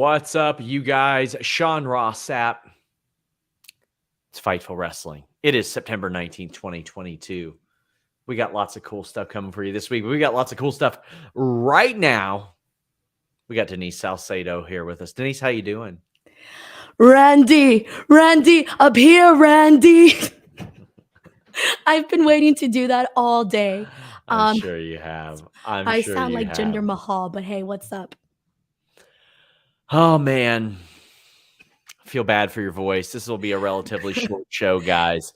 What's up, you guys? Sean Ross Sapp. It's Fightful Wrestling. It is September 19th, 2022. We got lots of cool stuff coming for you this week. We got lots of cool stuff right now. We got Denise Salcedo here with us. Denise, how you doing? Randy, up here, Randy. I've been waiting to do that all day. I'm sure you have. I sound like Jinder Mahal, but hey, what's up? Oh, man. I feel bad for your voice. This will be a relatively short show, guys.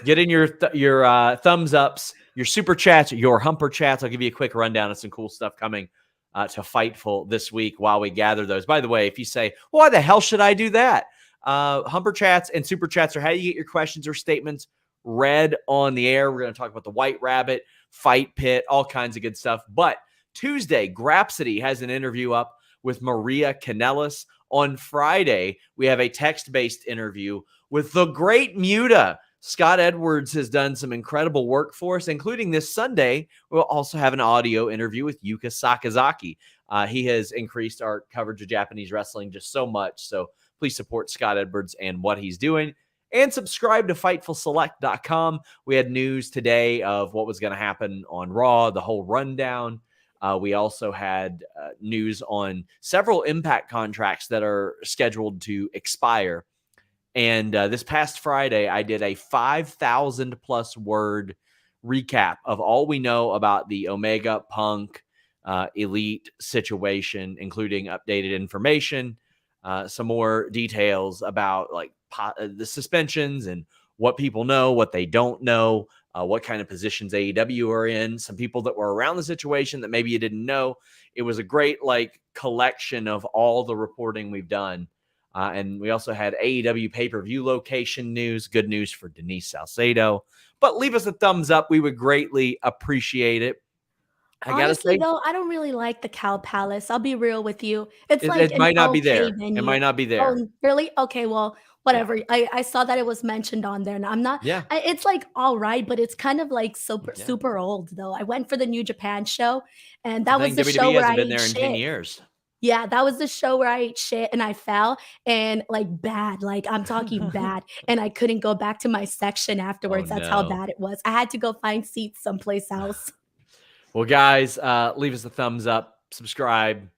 Get in your thumbs ups, your super chats, your humper chats. I'll give you a quick rundown of some cool stuff coming to Fightful this week while we gather those. By the way, if you say, why the hell should I do that? Humper chats and super chats are how you get your questions or statements read on the air. We're going to talk about the White Rabbit, Fight Pit, all kinds of good stuff. But Tuesday, Grapsody has an interview up with Maria Kanellis. On Friday, we have a text-based interview with the great Muta. Scott Edwards has done some incredible work for us, including this Sunday. We'll also have an audio interview with Yuka Sakazaki. He has increased our coverage of Japanese wrestling just so much. So please support Scott Edwards and what he's doing. And subscribe to FightfulSelect.com. We had news today of what was going to happen on Raw, the whole rundown. We also had news on several Impact contracts that are scheduled to expire. And this past Friday, I did a 5,000 plus word recap of all we know about the Omega Punk Elite situation, including updated information, some more details about like the suspensions and what people know, what they don't know, what kind of positions AEW are in, some people that were around the situation that maybe you didn't know. It was a great like collection of all the reporting we've done. And we also had AEW pay-per-view location news, good news for Denise Salcedo. But leave us a thumbs up. We would greatly appreciate it. Honestly, though, I don't really like the Cow Palace. I'll be real with you. It might not be there. It might not be there. Oh, really? Okay, well, whatever. Yeah. I saw that it was mentioned on there, and I'm not. Yeah. It's like all right, but it's kind of like super old though. I went for the New Japan show, and that was the WWE show where I been there in shit. 10 years. Yeah, that was the show where I ate shit and I fell and like bad, like I'm talking bad. And I couldn't go back to my section afterwards. That's how bad it was. I had to go find seats someplace else. Well, guys, leave us a thumbs up, subscribe,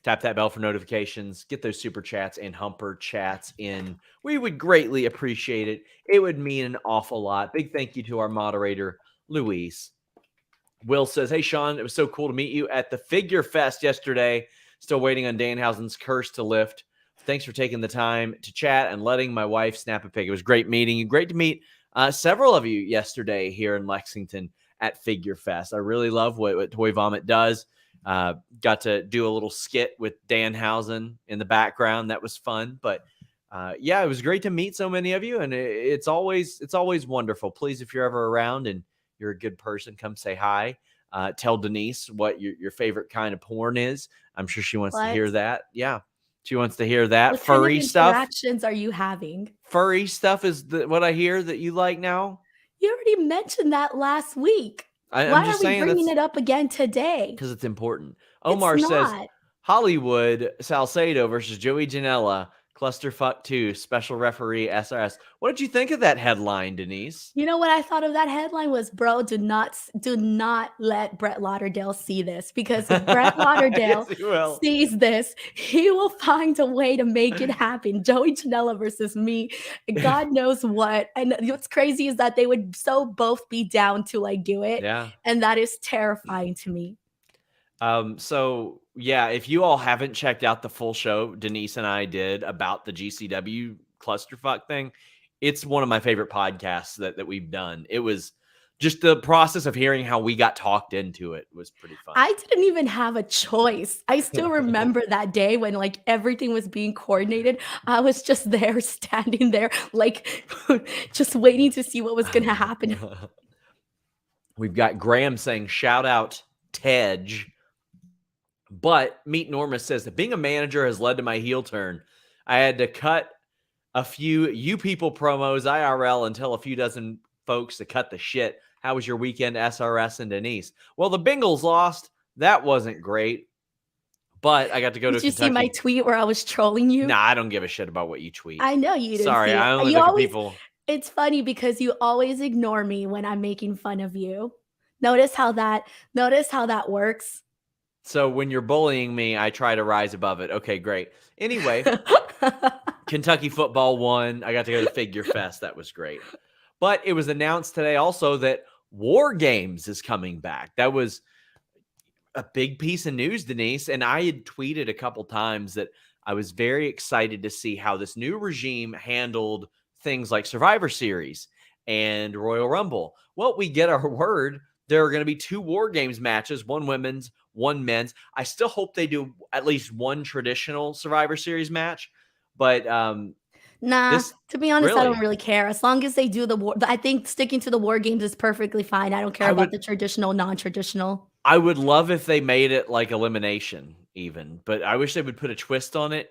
tap that bell for notifications, get those super chats and humper chats in. We would greatly appreciate it. It would mean an awful lot. Big thank you to our moderator, Luis. Will says, hey, Sean, it was so cool to meet you at the Figure Fest yesterday. Still waiting on Danhausen's curse to lift. Thanks for taking the time to chat and letting my wife snap a pic. It was great meeting you. Great to meet several of you yesterday here in Lexington at Figure Fest. I really love what Toy Vomit does. Got to do a little skit with Danhausen in the background. That was fun. But yeah, it was great to meet so many of you. And it's always wonderful. Please, if you're ever around and you're a good person, come say hi. Tell Denise what your favorite kind of porn is. I'm sure she wants to hear that. Yeah, she wants to hear that. What furry kind of stuff. interactions are you having? Furry stuff is what I hear that you like now. You already mentioned that last week. Why are we bringing it up again today? Because it's important. Omar says Hollywood Salcedo versus Joey Janela. Clusterfuck 2, special referee SRS. What did you think of that headline, Denise? You know what I thought of that headline was, bro, do not let Brett Lauderdale see this, because if Brett Lauderdale sees this, he will find a way to make it happen. Joey Janela versus me, God knows what. And what's crazy is that they would both be down to like do it. Yeah. And that is terrifying to me. So yeah, if you all haven't checked out the full show Denise and I did about the GCW clusterfuck thing, it's one of my favorite podcasts that we've done. It was just the process of hearing how we got talked into it was pretty fun. I didn't even have a choice. I still remember that day when like everything was being coordinated. I was just there, standing there, like just waiting to see what was going to happen. We've got Graham saying, shout out Tej. But Meet Norma says that being a manager has led to my heel turn. I had to cut a few you people promos IRL and tell a few dozen folks to cut the shit. How was your weekend, SRS and Denise? Well, the Bengals lost. That wasn't great. But I got to go to Did you Kentucky. see my tweet where I was trolling you? Nah, I don't give a shit about what you tweet. I know you didn't Sorry, see it. I only You look at always people. It's funny because you always ignore me when I'm making fun of you. Notice how that works? So when you're bullying me, I try to rise above it. Okay, great. Anyway, Kentucky football won. I got to go to Figure Fest. That was great. But it was announced today also that War Games is coming back. That was a big piece of news, Denise. And I had tweeted a couple times that I was very excited to see how this new regime handled things like Survivor Series and Royal Rumble. Well, we get our word. There are going to be 2 War Games matches, one women's, one men's. I still hope they do at least one traditional Survivor Series match. But nah, to be honest, I don't really? really care. As long as they do the war, I think sticking to the War Games is perfectly fine. I don't care about the traditional, non-traditional. I would love if they made it like elimination even, but I wish they would put a twist on it.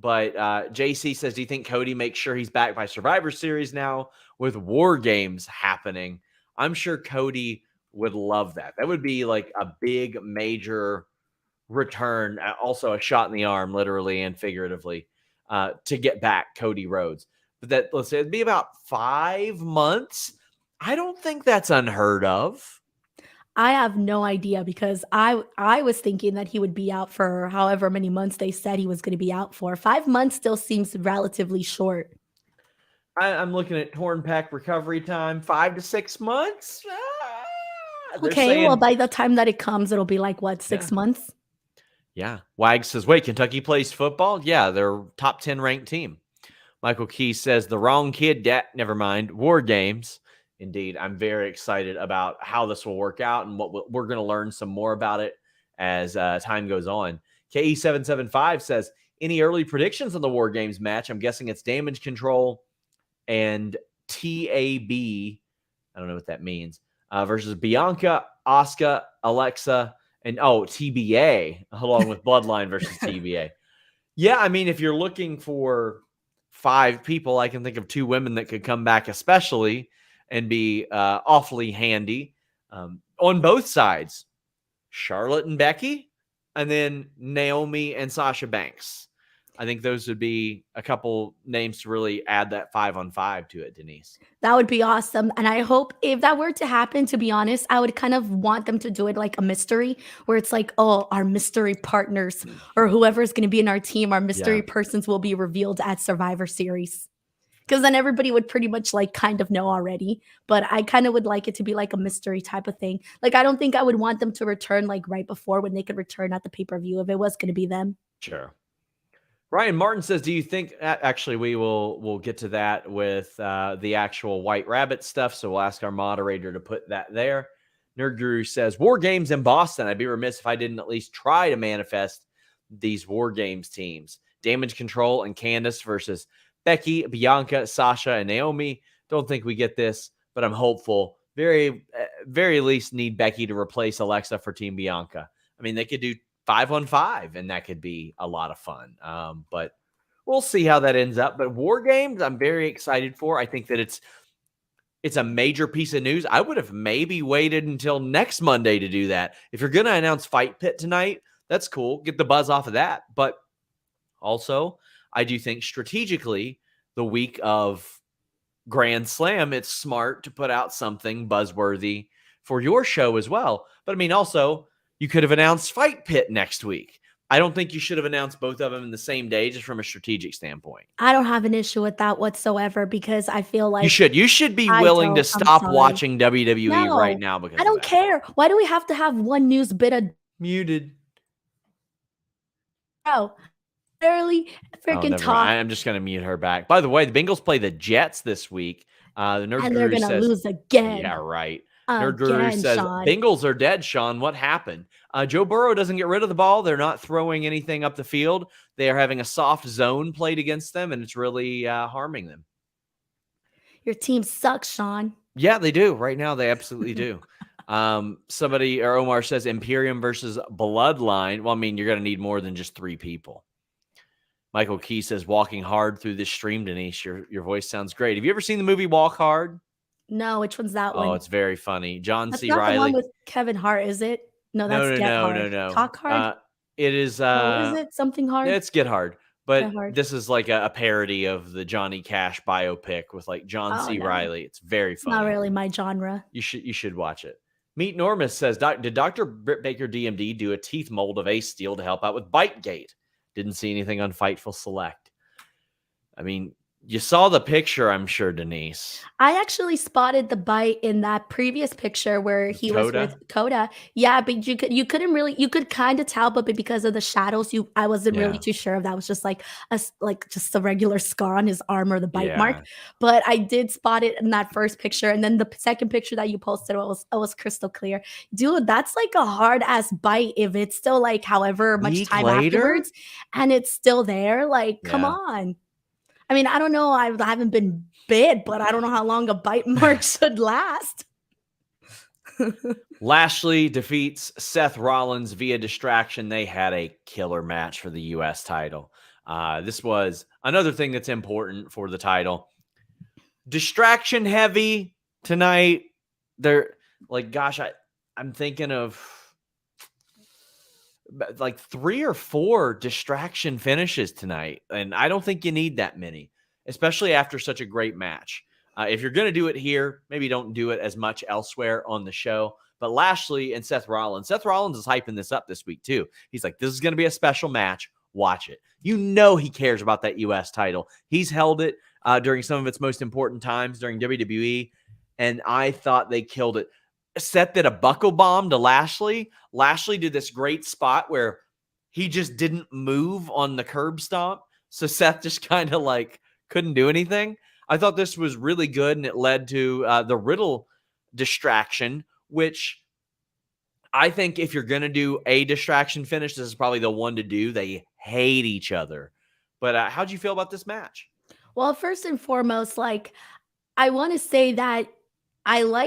But JC says, do you think Cody makes sure he's back by Survivor Series now with War Games happening? I'm sure Cody would love that. That would be like a big, major return. Also a shot in the arm, literally and figuratively, to get back Cody Rhodes. But that, let's say it'd be about 5 months. I don't think that's unheard of. I have no idea because I was thinking that he would be out for however many months they said he was going to be out for. 5 months still seems relatively short. I'm looking at torn pack recovery time, 5 to 6 months. Okay, well, by the time that it comes, it'll be like, what, 6 months? Yeah. Wag says, wait, Kentucky plays football? Yeah, they're top 10 ranked team. Michael Key says, the wrong kid, never mind, War Games. Indeed, I'm very excited about how this will work out and what we're going to learn some more about it as time goes on. KE775 says, any early predictions on the War Games match? I'm guessing it's Damage Control and TAB. I don't know what that means. Versus Bianca, Asuka, Alexa, and TBA, along with Bloodline versus TBA. Yeah, I mean, if you're looking for 5 people, I can think of 2 women that could come back especially and be awfully handy on both sides. Charlotte and Becky, and then Naomi and Sasha Banks. I think those would be a couple names to really add that 5-on-5 to it, Denise. That would be awesome. And I hope if that were to happen, to be honest, I would kind of want them to do it like a mystery where it's like, oh, our mystery partners or whoever's going to be in our team, our mystery persons will be revealed at Survivor Series. Because then everybody would pretty much like kind of know already. But I kind of would like it to be like a mystery type of thing. Like, I don't think I would want them to return like right before when they could return at the pay-per-view if it was going to be them. Sure. Ryan Martin says, do you think actually we'll get to that with the actual White Rabbit stuff. So we'll ask our moderator to put that there. Nerd Guru says, War Games in Boston. I'd be remiss if I didn't at least try to manifest these War Games teams. Damage Control and Candice versus Becky, Bianca, Sasha, and Naomi. Don't think we get this, but I'm hopeful. Very least need Becky to replace Alexa for Team Bianca. I mean, they could do 5-on-5, and that could be a lot of fun. But we'll see how that ends up. But War Games, I'm very excited for. I think that it's a major piece of news. I would have maybe waited until next Monday to do that. If you're going to announce Fight Pit tonight, that's cool. Get the buzz off of that. But also, I do think strategically, the week of Grand Slam, it's smart to put out something buzzworthy for your show as well. But I mean, also, you could have announced Fight Pit next week. I don't think you should have announced both of them in the same day, just from a strategic standpoint. I don't have an issue with that whatsoever because I feel like you should be willing to stop watching WWE right now because I don't care. Why do we have to have one news bit of muted? Oh, barely freaking talk. I'm just going to mute her back. By the way, the Bengals play the Jets this week. The Nerd and Guru they're going says, to lose again. Yeah, right. Nerd Guru says, Sean. Bengals are dead, Sean. What happened? Joe Burrow doesn't get rid of the ball. They're not throwing anything up the field. They are having a soft zone played against them, and it's really harming them. Your team sucks, Sean. Yeah, they do. Right now, they absolutely do. Somebody, or Omar says, Imperium versus Bloodline. Well, I mean, you're going to need more than just 3 people. Michael Key says, walking hard through this stream, Denise. Your voice sounds great. Have you ever seen the movie Walk Hard? No, which one's that one? Oh, it's very funny. John that's C. not Riley. The one with Kevin Hart, is it? No, that's Get Hard. No. Talk Hard? It is, Is it something hard? it's Get Hard, Get but hard. this is like a parody of the Johnny Cash biopic with like John Oh, C. no. Reilly. It's very It's not funny. really my genre. You should watch it. Meet Normus says, did Dr. Britt Baker DMD do a teeth mold of Ace Steel to help out with Bitegate? Didn't see anything on Fightful Select. I mean, you saw the picture, I'm sure, Denise. I actually spotted the bite in that previous picture where he was with Coda. Yeah, but you couldn't really, you could kind of tell, but because of the shadows, I wasn't really too sure if that was just like just a regular scar on his arm or the bite mark. But I did spot it in that first picture, and then the second picture that you posted was crystal clear. Dude, that's like a hard ass bite if it's still like however much time afterwards, and it's still there. Like, come on. I mean, I don't know. I haven't been bit, but I don't know how long a bite mark should last. Lashley defeats Seth Rollins via distraction. They had a killer match for the U.S. title. This was another thing that's important for the title. Distraction heavy tonight. They're like, gosh, I'm thinking of like 3 or 4 distraction finishes tonight. And I don't think you need that many, especially after such a great match. If you're going to do it here, maybe don't do it as much elsewhere on the show. But Lashley and Seth Rollins is hyping this up this week too. He's like, this is going to be a special match. Watch it. You know he cares about that U.S. title. He's held it during some of its most important times during WWE, and I thought they killed it. Seth did a buckle bomb to Lashley. Lashley did this great spot where he just didn't move on the curb stomp. So Seth just kind of like couldn't do anything. I thought this was really good, and it led to the Riddle distraction, which I think if you're going to do a distraction finish, this is probably the one to do. They hate each other. But how'd you feel about this match? Well, first and foremost, like, I want to say that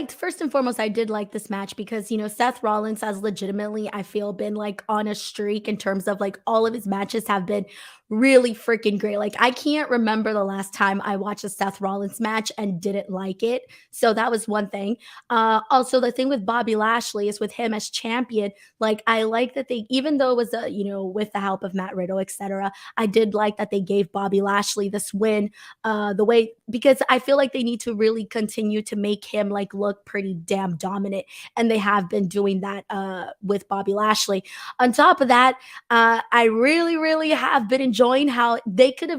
first and foremost, I did like this match because, Seth Rollins has legitimately, I feel, been like on a streak in terms of like all of his matches have been really freaking great. Like, I can't remember the last time I watched a Seth Rollins match and didn't like it. So that was one thing. Also, the thing with Bobby Lashley is with him as champion, like, I like that they, even though it was, with the help of Matt Riddle, etc., I did like that they gave Bobby Lashley this win because I feel like they need to really continue to make him like look pretty damn dominant, and they have been doing that with Bobby Lashley. On top of that, I really, really have been enjoying how we could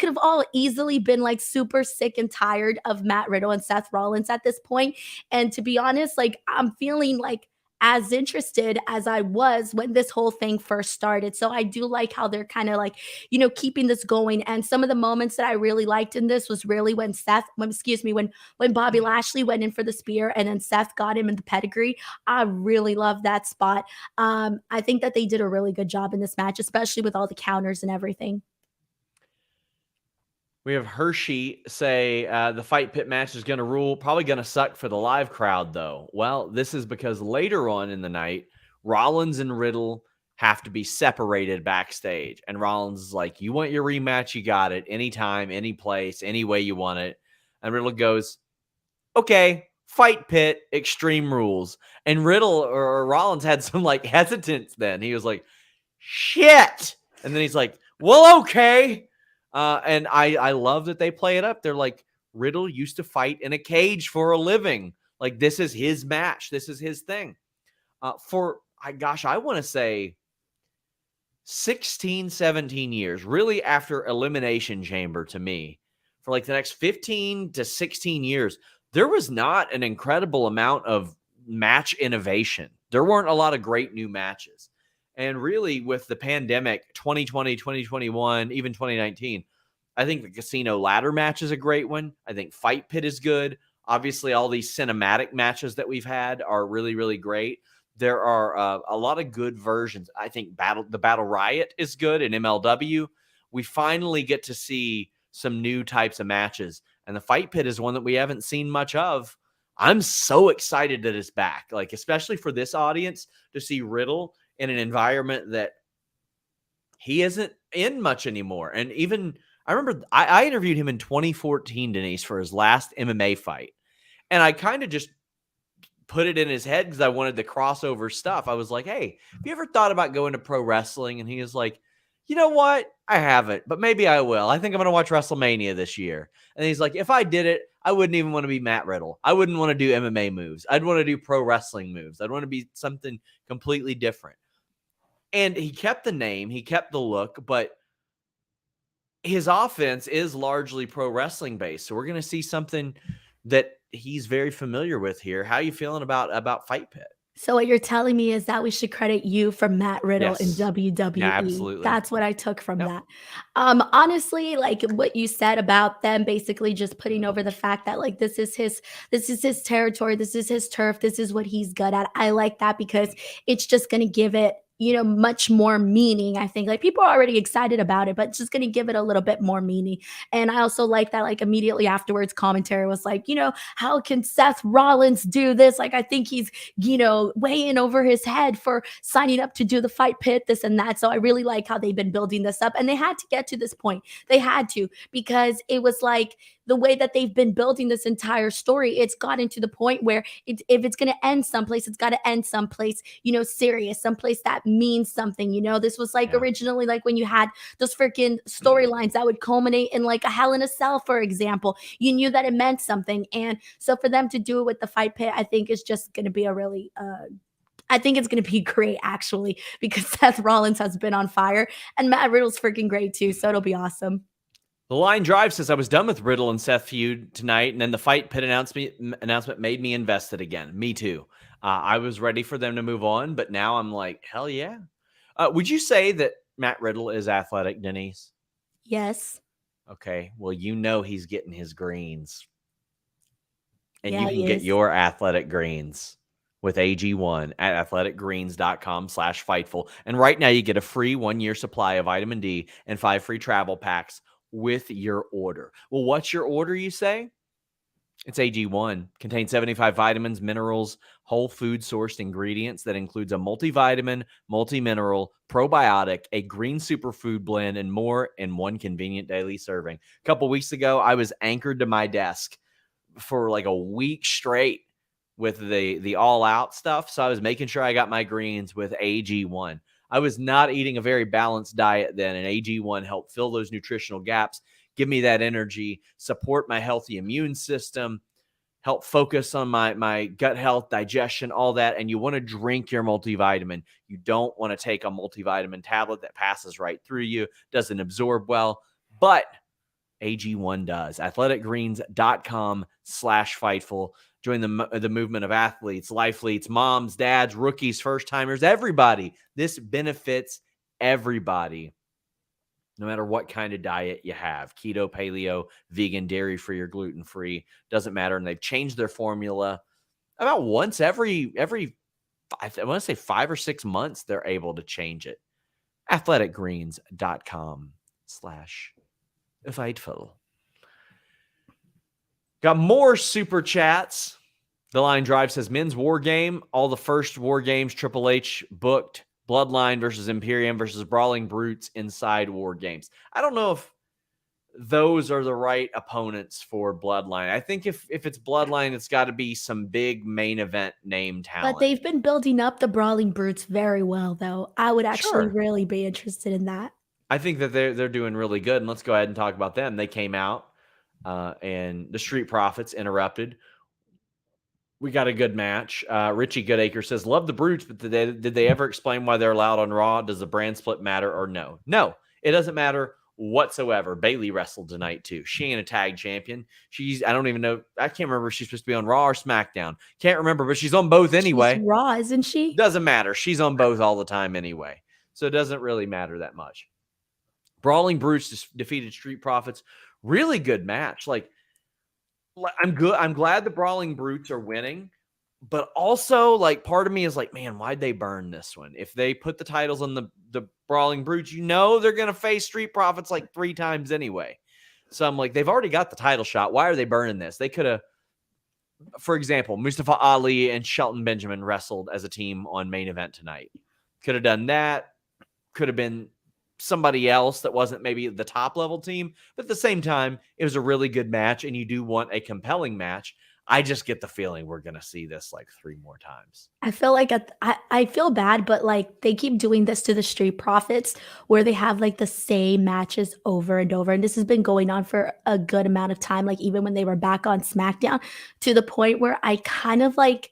have all easily been like super sick and tired of Matt Riddle and Seth Rollins at this point. And to be honest, like, I'm feeling like as interested as I was when this whole thing first started. So I do like how they're kind of like, keeping this going. And some of the moments that I really liked in this was really when Bobby Lashley went in for the spear and then Seth got him in the pedigree. I really love that spot. I think that they did a really good job in this match, especially with all the counters and everything. We have Hershey say the fight pit match is going to rule. Probably going to suck for the live crowd, though. Well, this is because later on in the night, Rollins and Riddle have to be separated backstage. And Rollins is like, you want your rematch? You got it. Anytime, any place, any way you want it. And Riddle goes, okay, fight pit, extreme rules. And Riddle or Rollins had some like hesitance then. He was like, shit. And then he's like, well, okay. And I love that they play it up. They're like, Riddle used to fight in a cage for a living. Like, this is his match. This is his thing. I want to say 16, 17 years, really after Elimination Chamber to me, for like the next 15 to 16 years, there was not an incredible amount of match innovation. There weren't a lot of great new matches. And really, with the pandemic, 2020, 2021, even 2019, I think the Casino Ladder match is a great one. I think Fight Pit is good. Obviously, all these cinematic matches that we've had are really, really great. There are a lot of good versions. I think the Battle Riot is good in MLW. We finally get to see some new types of matches. And the Fight Pit is one that we haven't seen much of. I'm so excited that it's back. Like, especially for this audience, to see Riddle in an environment that he isn't in much anymore. And even, I remember I interviewed him in 2014, Denise, for his last MMA fight. And I kind of just put it in his head because I wanted the crossover stuff. I was like, hey, have you ever thought about going to pro wrestling? And he is like, you know what? I haven't, but maybe I will. I think I'm going to watch WrestleMania this year. And he's like, if I did it, I wouldn't even want to be Matt Riddle. I wouldn't want to do MMA moves. I'd want to do pro wrestling moves. I'd want to be something completely different. And he kept the name, he kept the look, but his offense is largely pro wrestling based. So we're going to see something that he's very familiar with here. How are you feeling about Fight Pit? So what you're telling me is that we should credit you for Matt Riddle in WWE. Yeah, absolutely. That's what I took from that. Honestly, like what you said about them basically just putting over the fact that like this is his territory, this is his turf, this is what he's good at. I like that because it's just going to give it, you know, much more meaning. I think like people are already excited about it, but it's just going to give it a little bit more meaning. And I also like that like immediately afterwards commentary was like, you know, how can Seth Rollins do this? Like, I think he's, you know, way in over his head for signing up to do the Fight Pit, this and that. So I really like how they've been building this up, and they had to get to this point. They had to, because it was like the way that they've been building this entire story, it's gotten to the point where if it's going to end someplace, it's got to end someplace, you know, serious, someplace that means something. You know, this was like originally like when you had those freaking storylines that would culminate in like a Hell in a Cell, for example. You knew that it meant something. And so for them to do it with the Fight Pit, I think is just going to be a really I think it's going to be great, actually, because Seth Rollins has been on fire and Matt Riddle's freaking great too. So it'll be awesome. The Line Drive says, I was done with Riddle and Seth feud tonight, and then the Fight Pit announcement made me invested again. Me too. I was ready for them to move on, but now I'm like, hell yeah. Would you say that Matt Riddle is athletic, Denise? Yes. Okay. Well, you know he's getting his greens. And Yeah, you can get your athletic greens with AG1 at athleticgreens.com/Fightful. And right now you get a free 1-year supply of vitamin D and 5 free travel packs with your order. Well, what's your order, you say? It's AG1. Contains 75 vitamins, minerals, whole food sourced ingredients that includes a multivitamin, multi-mineral, probiotic, a green superfood blend, and more in one convenient daily serving. A couple weeks ago, I was anchored to my desk for like a week straight with the all out stuff. So I was making sure I got my greens with AG1. I was not eating a very balanced diet then, and AG1 helped fill those nutritional gaps, give me that energy, support my healthy immune system, help focus on my gut health, digestion, all that. And you want to drink your multivitamin. You don't want to take a multivitamin tablet that passes right through you, doesn't absorb well, but AG1 does. athleticgreens.com/Fightful. Join the movement of athletes, lifeleets, moms, dads, rookies, first-timers, everybody. This benefits everybody, no matter what kind of diet you have. Keto, paleo, vegan, dairy-free, or gluten-free. Doesn't matter. And they've changed their formula about once every I want to say 5 or 6 months, they're able to change it. athleticgreens.com/Fightful. Got more super chats. The Line Drive says, men's war game. All the first war games Triple H booked. Bloodline versus Imperium versus Brawling Brutes inside war games. I don't know if those are the right opponents for Bloodline. I think if it's Bloodline, it's got to be some big main event name talent. But they've been building up the Brawling Brutes very well, though. I would actually really be interested in that. I think that they're doing really good. And let's go ahead and talk about them. They came out and the Street Profits interrupted. We got a good match. Richie Goodacre says, love the Brutes, but did they ever explain why they're allowed on Raw? Does the brand split matter or no? No, it doesn't matter whatsoever. Bayley wrestled tonight too. She ain't a tag champion. I don't even know. I can't remember if she's supposed to be on Raw or SmackDown. Can't remember, but she's on both anyway. She's Raw, isn't she? Doesn't matter. She's on both all the time anyway. So it doesn't really matter that much. Brawling Brutes defeated Street Profits. Really good match. Like, I'm good. I'm glad the Brawling Brutes are winning, but also like part of me is like, man, why'd they burn this one? If they put the titles on the Brawling Brutes, you know they're going to face Street Profits like 3 times anyway. So I'm like, they've already got the title shot. Why are they burning this? They could have, for example, Mustafa Ali and Shelton Benjamin wrestled as a team on main event tonight. Could have done that. Could have been somebody else that wasn't maybe the top level team, but at the same time, it was a really good match, and you do want a compelling match. I just get the feeling we're going to see this like 3 more times. I feel like I feel bad, but like they keep doing this to the Street Profits where they have like the same matches over and over. And this has been going on for a good amount of time, like even when they were back on SmackDown, to the point where I kind of like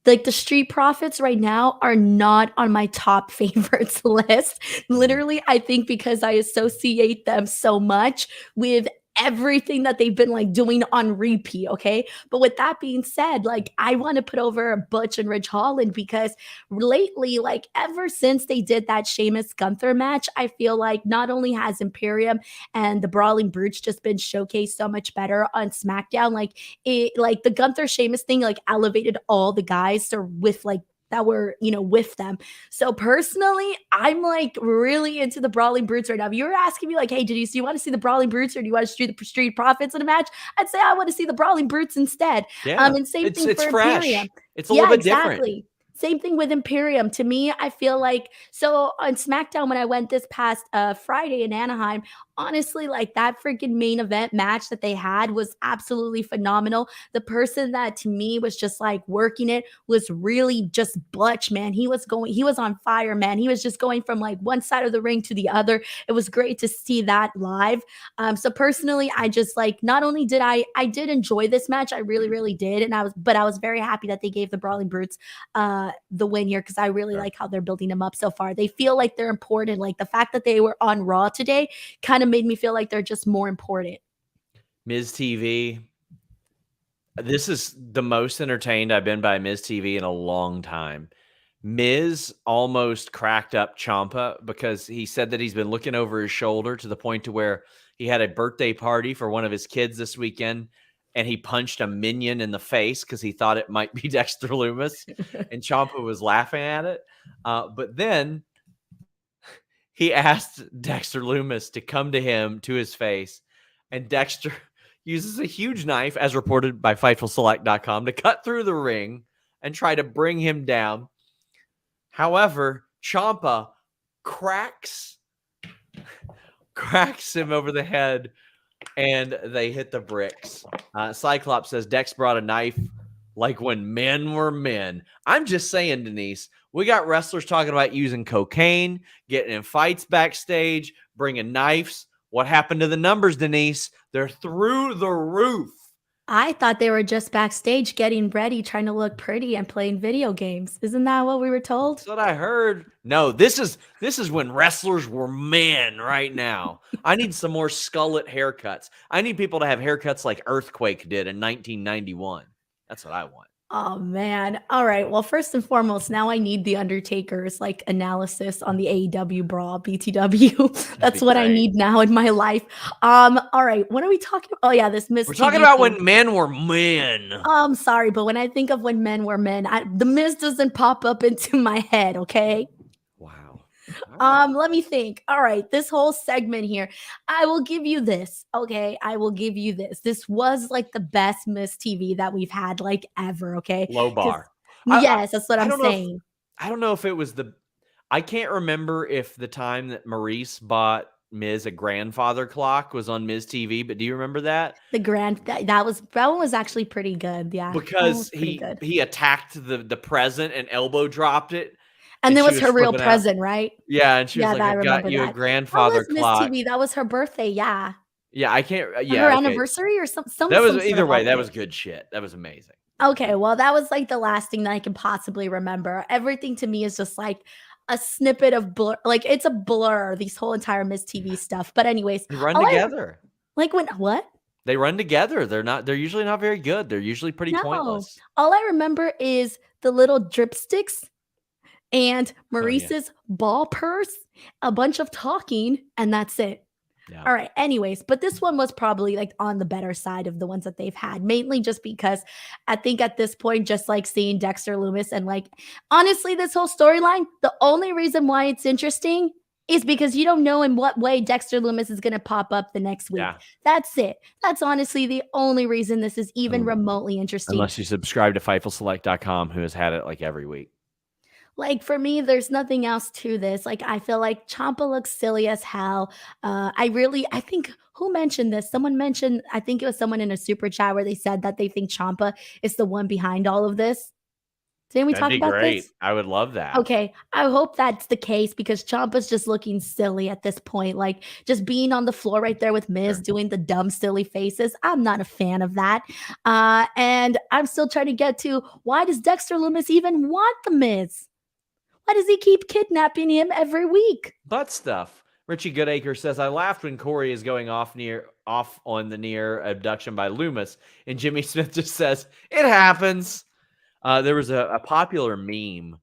the Street Profits right now are not on my top favorites list. Literally, I think because I associate them so much with everything that they've been like doing on repeat. Okay. But with that being said, like I want to put over Butch and Ridge Holland because lately, like ever since they did that Sheamus Gunther match, I feel like not only has Imperium and the Brawling Brutes just been showcased so much better on SmackDown, like the Gunther Sheamus thing, like elevated all the guys to with like that were, with them. So personally, I'm like really into the Brawling Brutes right now. If you were asking me like, hey, Denise, do you want to see the Brawling Brutes or do you want to see the Street Profits in a match? I'd say I want to see the Brawling Brutes instead. Yeah. And same thing for fresh. Imperium. It's a little bit different. Exactly. Same thing with Imperium. To me, I feel like, so on SmackDown, when I went this past Friday in Anaheim, honestly, like that freaking main event match that they had was absolutely phenomenal. The person that to me was just like working it was really just Butch, man. He was on fire, man. He was just going from like one side of the ring to the other. It was great to see that live. So personally, I just like, not only did I did enjoy this match, I really, really did. And I was very happy that they gave the Brawling Brutes the win here because I really like how they're building them up so far. They feel like they're important. Like the fact that they were on Raw today kind of made me feel like they're just more important. Miz TV. This is the most entertained I've been by Miz TV in a long time. Miz almost cracked up Ciampa because he said that he's been looking over his shoulder to the point to where he had a birthday party for one of his kids this weekend and he punched a minion in the face because he thought it might be Dexter Lumis, and Ciampa was laughing at it. But then he asked Dexter Lumis to come to him to his face, and Dexter uses a huge knife, as reported by FightfulSelect.com, to cut through the ring and try to bring him down. However, Ciampa cracks him over the head, and they hit the bricks. Cyclops says Dex brought a knife like when men were men. I'm just saying, Denise, we got wrestlers talking about using cocaine, getting in fights backstage, bringing knives. What happened to the numbers, Denise? They're through the roof. I thought they were just backstage getting ready, trying to look pretty and playing video games. Isn't that what we were told? That's what I heard. No, this is when wrestlers were men right now. I need some more skullet haircuts. I need people to have haircuts like Earthquake did in 1991. That's what I want. Oh man. All right. Well, first and foremost, now I need the Undertaker's like analysis on the AEW Brawl BTW. That's what I need now in my life. All right. What are we talking about? Oh yeah, this Miz. We're talking about when men were men. I'm sorry, but when I think of when men were men, the Miz doesn't pop up into my head, okay? Wow. Let me think. All right, this whole segment here, I will give you this. Okay, I will give you this. This was like the best Miz TV that we've had like ever. Okay, low bar. Yes, that's what I'm saying. I don't know if it was I can't remember if the time that Maurice bought Miz a grandfather clock was on Miz TV, but do you remember that? That one was actually pretty good. Yeah, because he attacked the present and elbow dropped it. And there was her real present, right? Yeah, and she was like, "I got you a grandfather clock." Miz TV. That was her birthday. Yeah. Yeah, I can't. Yeah, her anniversary or something. That was either way. That was good shit. That was amazing. Okay, well, that was like the last thing that I can possibly remember. Everything to me is just like a snippet of blur. Like it's a blur. These whole entire Miz TV stuff. But anyways, they run together. What? They run together. They're usually not very good. They're usually pretty pointless. All I remember is the little dripsticks and Maurice's ball purse, a bunch of talking, and that's it. Yeah. All right. Anyways, but this one was probably like on the better side of the ones that they've had, mainly just because I think at this point, just like seeing Dexter Lumis and like, honestly, this whole storyline, the only reason why it's interesting is because you don't know in what way Dexter Lumis is going to pop up the next week. Yeah. That's it. That's honestly the only reason this is even remotely interesting. Unless you subscribe to FightfulSelect.com, who has had it like every week. Like, for me, there's nothing else to this. Like, I feel like Ciampa looks silly as hell. I think who mentioned this? Someone mentioned, I think it was someone in a super chat where they said that they think Ciampa is the one behind all of this. Didn't we That'd talk be about great. this? I would love that. Okay, I hope that's the case because Ciampa's just looking silly at this point. Like, just being on the floor right there with Miz Sure. doing the dumb, silly faces. I'm not a fan of that. And I'm still trying to get to, why does Dexter Lumis even want the Miz? Why does he keep kidnapping him every week? Butt stuff. Richie Goodacre says, I laughed when Corey is going off on the near abduction by Loomis, and Jimmy Smith just says, it happens. There was a popular meme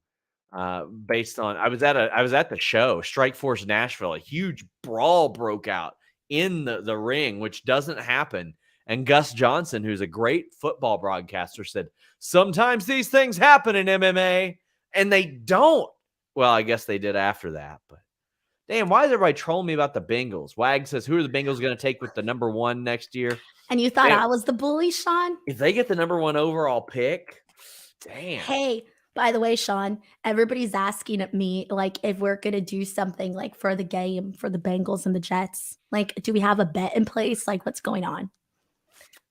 based on, I was at the show, Strikeforce Nashville. A huge brawl broke out in the ring, which doesn't happen. And Gus Johnson, who's a great football broadcaster, said, sometimes these things happen in MMA, and they don't. Well, I guess they did after that, but damn, why is everybody trolling me about the Bengals? Wag says, who are the Bengals going to take with the number 1 next year? And you thought I was the bully, Sean? If they get the number 1 overall pick, damn. Hey, by the way, Sean, everybody's asking at me, like, if we're going to do something, like, for the game, for the Bengals and the Jets. Like, do we have a bet in place? Like, what's going on?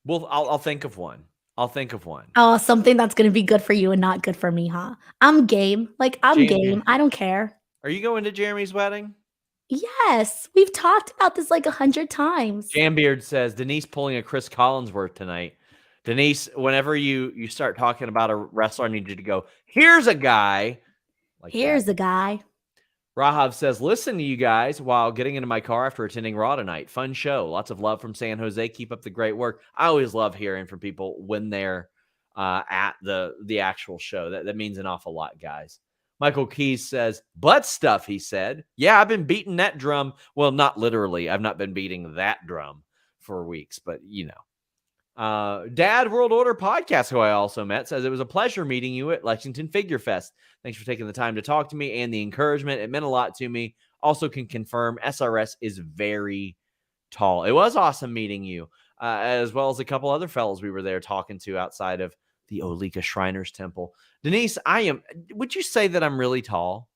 Well, I'll think of one. Oh, something that's going to be good for you and not good for me, huh? I'm game. Like, I'm game. I don't care. Are you going to Jeremy's wedding? Yes. We've talked about this like 100 times. Jambeard says, Denise pulling a Chris Collinsworth tonight. Denise, whenever you start talking about a wrestler, I need you to go, here's a guy. Like here's a guy. Rahav says, listen to you guys while getting into my car after attending Raw tonight. Fun show. Lots of love from San Jose. Keep up the great work. I always love hearing from people when they're at the actual show. That means an awful lot, guys. Michael Keys says, butt stuff, he said. Yeah, I've been beating that drum. Well, not literally. I've not been beating that drum for weeks, but you know. Dad World Order Podcast, who I also met, says it was a pleasure meeting you at Lexington Figure Fest. Thanks for taking the time to talk to me and the encouragement. It meant a lot to me. Also can confirm SRS is very tall. It was awesome meeting you, as well as a couple other fellows we were there talking to outside of the Olika Shriners Temple. Denise, would you say that I'm really tall?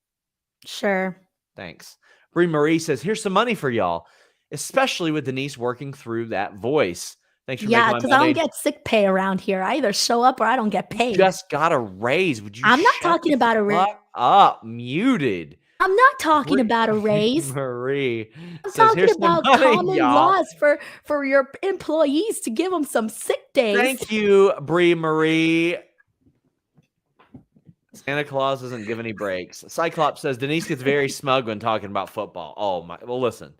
Sure. Thanks. Brie Marie says, here's some money for y'all, especially with Denise working through that voice. Thanks for yeah, because I don't get sick pay around here. I either show up or I don't get paid. Just got a raise. Would you? I'm not talking about a raise. Up, muted. I'm not talking about a raise. Marie, I'm talking about common laws for your employees to give them some sick days. Thank you, Brie Marie. Santa Claus doesn't give any breaks. Cyclops says Denise gets very smug when talking about football. Oh my! Well, listen.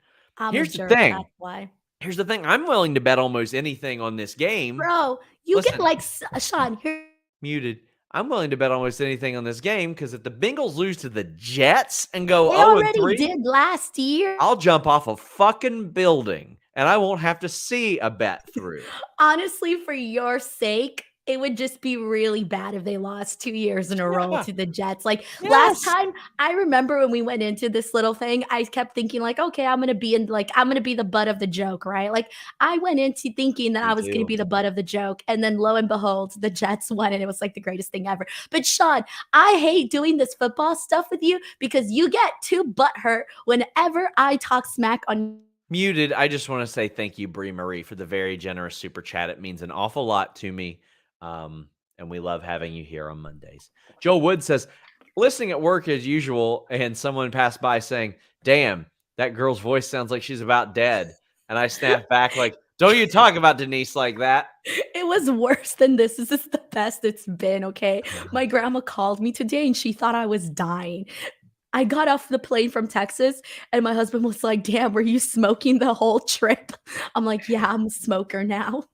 Here's the thing. That's why. Here's the thing. I'm willing to bet almost anything on this game. Bro, get like, Sean, here. Muted. I'm willing to bet almost anything on this game because if the Bengals lose to the Jets and go 0-3. They already did last year. I'll jump off a fucking building and I won't have to see a bet through. Honestly, for your sake, it would just be really bad if they lost 2 years in a row to the Jets. Like last time, I remember when we went into this little thing, I kept thinking like, okay, I'm going to be the butt of the joke, right? Like I went into thinking that I was going to be the butt of the joke. And then lo and behold, the Jets won and it was like the greatest thing ever. But Sean, I hate doing this football stuff with you because you get too butthurt whenever I talk smack on Muted. I just want to say thank you, Brie Marie, for the very generous super chat. It means an awful lot to me. And we love having you here on Mondays. Joe Wood says, listening at work as usual, and someone passed by saying, damn, that girl's voice sounds like she's about dead. And I snapped back like, don't you talk about Denise like that. It was worse than this. This is the best it's been, okay? My grandma called me today and she thought I was dying. I got off the plane from Texas and my husband was like, damn, were you smoking the whole trip? I'm like, yeah, I'm a smoker now.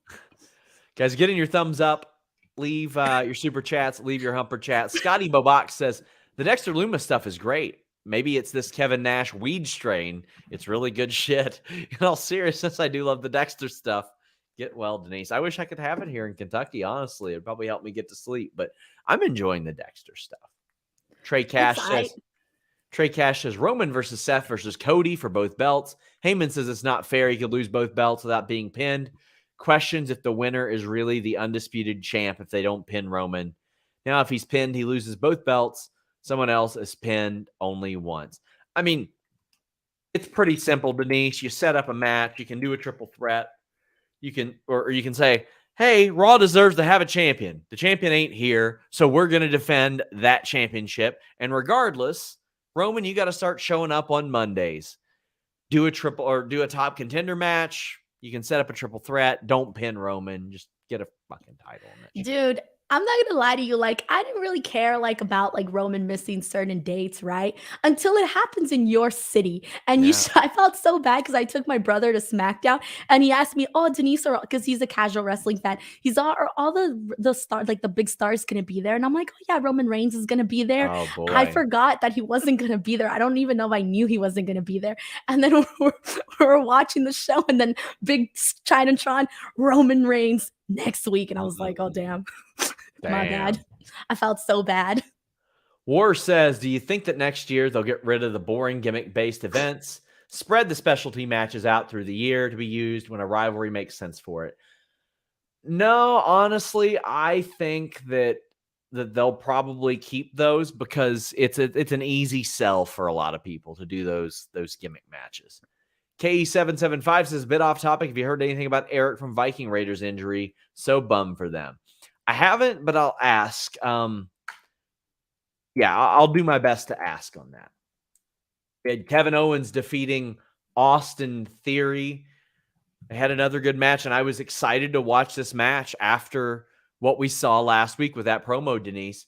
Guys, getting your thumbs up. Leave your super chats. Leave your humper chats. Scotty Bobach says, the Dexter Lumis stuff is great. Maybe it's this Kevin Nash weed strain. It's really good shit. In all seriousness, I do love the Dexter stuff. Get well, Denise. I wish I could have it here in Kentucky, honestly. It'd probably help me get to sleep. But I'm enjoying the Dexter stuff. Trey Cash says, Roman versus Seth versus Cody for both belts. Heyman says it's not fair. He could lose both belts without being pinned. Questions if the winner is really the undisputed champ if they don't pin Roman. Now, if he's pinned, he loses both belts. Someone else is pinned only once. I mean, it's pretty simple, Denise. You set up a match. You can do a triple threat. You can, or you can say, hey, Raw deserves to have a champion. The champion ain't here, so we're going to defend that championship. And regardless, Roman, you got to start showing up on Mondays. Do a triple or do a top contender match. You can set up a triple threat. Don't pin Roman. Just get a fucking title on that. Dude, I'm not gonna lie to you, like, I didn't really care, like, about, like, Roman missing certain dates, right? Until it happens in your city, and Yeah. I felt so bad because I took my brother to SmackDown, and he asked me, "Oh, Denise," because he's a casual wrestling fan. He's all, "Are all the stars, like, the big stars gonna be there?" And I'm like, "Oh, yeah, Roman Reigns is gonna be there." Oh, I boy. forgot that he wasn't gonna be there. I don't even know if I knew he wasn't gonna be there. And then we're watching the show, and then big Chinatron, Roman Reigns next week, and I was like, "Oh, damn." My bad. I felt so bad. War says, do you think that next year they'll get rid of the boring gimmick-based events, spread the specialty matches out through the year to be used when a rivalry makes sense for it? No, honestly, I think that they'll probably keep those because it's an easy sell for a lot of people to do those gimmick matches. KE775 says, bit off topic. Have you heard anything about Eric from Viking Raiders injury? So bummed for them. I haven't, but I'll ask. Yeah, I'll do my best to ask on that. We had Kevin Owens defeating Austin Theory. They had another good match, and I was excited to watch this match after what we saw last week with that promo, Denise.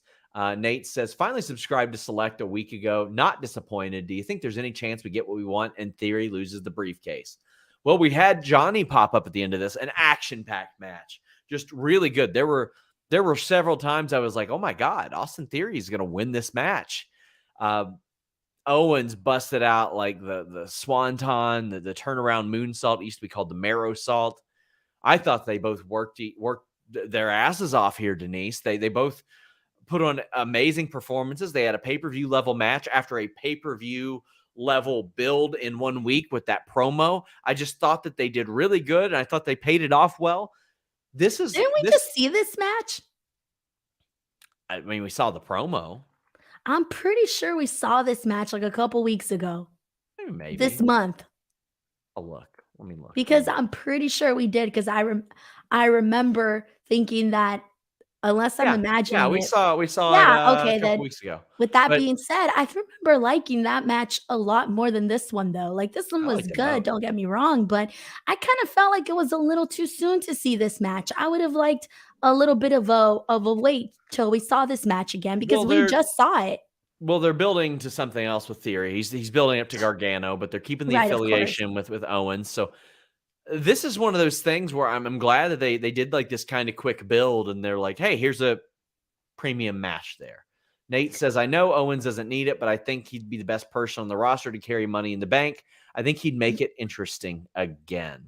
Nate says, finally subscribed to Select a week ago. Not disappointed. Do you think there's any chance we get what we want and Theory loses the briefcase? Well, we had Johnny pop up at the end of this, an action-packed match. Just really good. There were several times I was like, oh my God, Austin Theory is going to win this match. Owens busted out like the swanton, the turnaround moonsault. It used to be called the marrow salt. I thought they both worked their asses off here, Denise. They both put on amazing performances. They had a pay-per-view level match after a pay-per-view level build in 1 week with that promo. I just thought that they did really good, and I thought they paid it off well. Didn't we just see this match? I mean, we saw the promo. I'm pretty sure we saw this match like a couple weeks ago. Maybe. This month. I'll look. Let me look. Because I'm pretty sure we did, because I remember thinking that, unless I'm imagining we it. saw Yeah, it okay, a couple then weeks ago. with that being said, I remember liking that match a lot more than this one, though. Like, this one was good, don't get me wrong, but I kind of felt like it was a little too soon to see this match. I would have liked a little bit of a wait till we saw this match again, because we just saw it. Well, they're building to something else with Theory. He's building up to Gargano, but they're keeping the affiliation with Owens. So this is one of those things where I'm glad that they did like this kind of quick build, and they're like, hey, here's a premium match there. Nate says, I know Owens doesn't need it, but I think he'd be the best person on the roster to carry Money in the Bank. I think he'd make it interesting again.